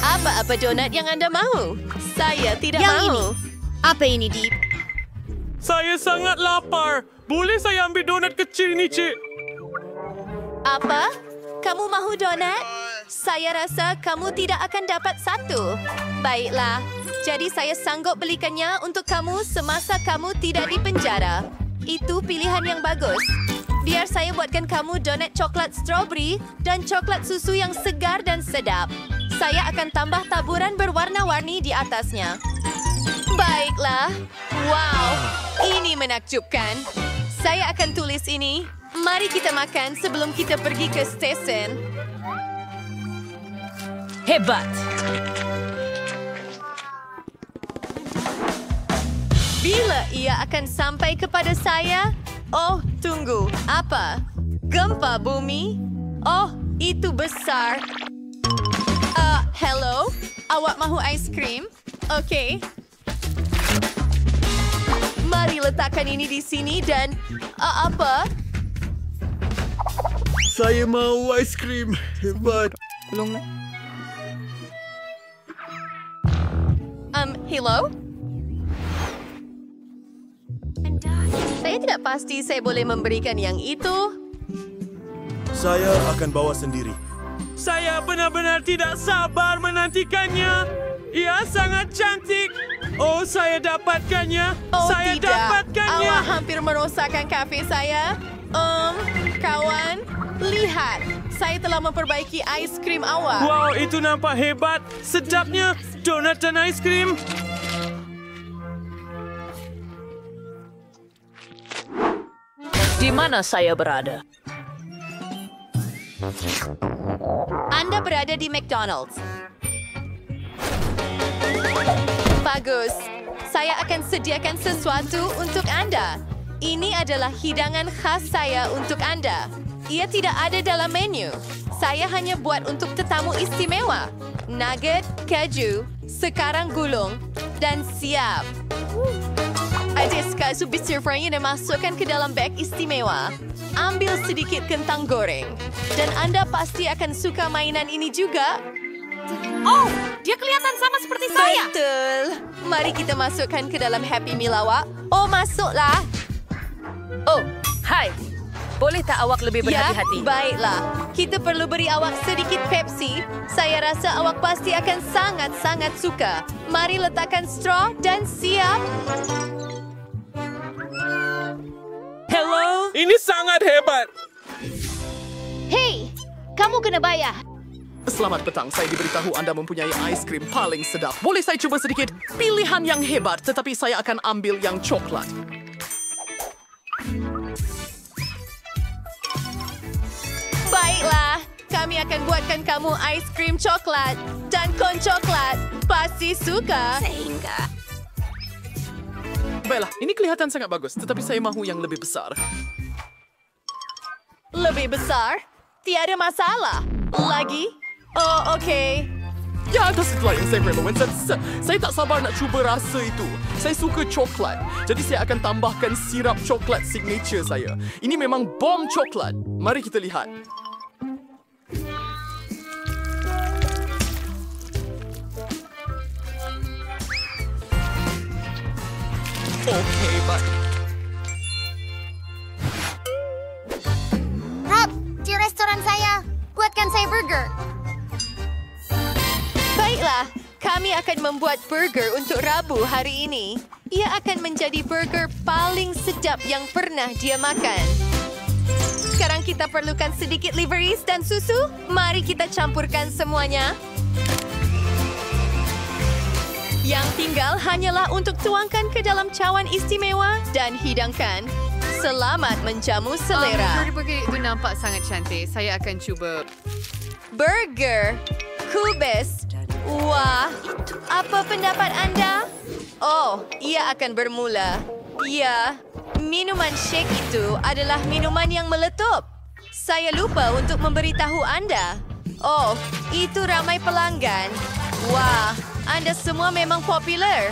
Speaker 5: Apa-apa donat yang anda mahu? Saya tidak
Speaker 6: yang
Speaker 5: mahu.
Speaker 6: Ini. Apa ini, Deep?
Speaker 15: Saya sangat lapar. Boleh saya ambil donat kecil ni, Cik?
Speaker 5: Apa? Kamu mahu donat? Saya rasa kamu tidak akan dapat satu. Baiklah, jadi saya sanggup belikannya untuk kamu semasa kamu tidak di penjara. Itu pilihan yang bagus. Biar saya buatkan kamu donat coklat strawberry dan coklat susu yang segar dan sedap.
Speaker 6: Saya akan tambah taburan berwarna-warni di atasnya. Baiklah. Wow, ini menakjubkan. Saya akan tulis ini. Mari kita makan sebelum kita pergi ke stesen.
Speaker 11: Hebat.
Speaker 6: Bila ia akan sampai kepada saya? Oh, tunggu. Apa? Gempa bumi? Oh, itu besar. Hello? Awak mahu ais krim? Okey. Mari letakkan ini di sini dan... apa?
Speaker 10: Saya mau ais krim. Hebat.
Speaker 9: Tolonglah.
Speaker 6: Hello? Saya tidak pasti saya boleh memberikan yang itu.
Speaker 10: Saya akan bawa sendiri.
Speaker 15: Saya benar-benar tidak sabar menantikannya. Ia sangat cantik. Oh, saya dapatkannya.
Speaker 6: Oh,
Speaker 15: saya
Speaker 6: tidak.
Speaker 15: dapatkannya.
Speaker 6: Awak hampir merosakkan kafe saya. Kawan, lihat. Saya telah memperbaiki ais krim awak.
Speaker 15: Wow, itu nampak hebat. Sedapnya donat dan ais krim.
Speaker 11: Di mana saya berada?
Speaker 6: Anda berada di McDonald's. Bagus. Saya akan sediakan sesuatu untuk Anda. Ini adalah hidangan khas saya untuk Anda. Ia tidak ada dalam menu. Saya hanya buat untuk tetamu istimewa. Nugget, keju, sekarang gulung, dan siap. Adiska subisir frying dan masukkan ke dalam beg istimewa. Ambil sedikit kentang goreng. Dan Anda pasti akan suka mainan ini juga.
Speaker 18: Oh, dia kelihatan sama seperti saya.
Speaker 6: Betul. Mari kita masukkan ke dalam Happy Meal awak. Oh, masuklah.
Speaker 11: Oh, hai. Boleh tak awak lebih berhati-hati?
Speaker 6: Ya, baiklah. Kita perlu beri awak sedikit Pepsi. Saya rasa awak pasti akan sangat-sangat suka. Mari letakkan straw dan siap.
Speaker 15: Hello? Ini sangat hebat.
Speaker 6: Hei, kamu kena bayar.
Speaker 9: Selamat petang, saya diberitahu Anda mempunyai ais krim paling sedap. Boleh saya cuba sedikit? Pilihan yang hebat, tetapi saya akan ambil yang coklat.
Speaker 6: Baiklah, kami akan buatkan kamu ais krim coklat dan kon coklat. Pasti suka.
Speaker 9: Sehingga. Baiklah, ini kelihatan sangat bagus, tetapi saya mahu yang lebih besar.
Speaker 6: Lebih besar? Tiada masalah. Lagi? Oh, okey.
Speaker 9: Ya, atas itulah yang saya perlukan. Saya tak sabar nak cuba rasa itu. Saya suka coklat. Jadi saya akan tambahkan sirap coklat signature saya. Ini memang bom coklat. Mari kita lihat. Okey, baik.
Speaker 6: Rob, di restoran saya. Buatkan saya burger. Baiklah, kami akan membuat burger untuk Rabu hari ini. Ia akan menjadi burger paling sedap yang pernah dia makan. Sekarang kita perlukan sedikit liveries dan susu. Mari kita campurkan semuanya. Yang tinggal hanyalah untuk tuangkan ke dalam cawan istimewa dan hidangkan. Selamat menjamu selera.
Speaker 2: Burger itu nampak sangat cantik. Saya akan cuba.
Speaker 6: Burger. Kubis. Wah, apa pendapat Anda? Oh, ia akan bermula. Ya, minuman shake itu adalah minuman yang meletup. Saya lupa untuk memberitahu Anda. Oh, itu ramai pelanggan. Wah, Anda semua memang popular.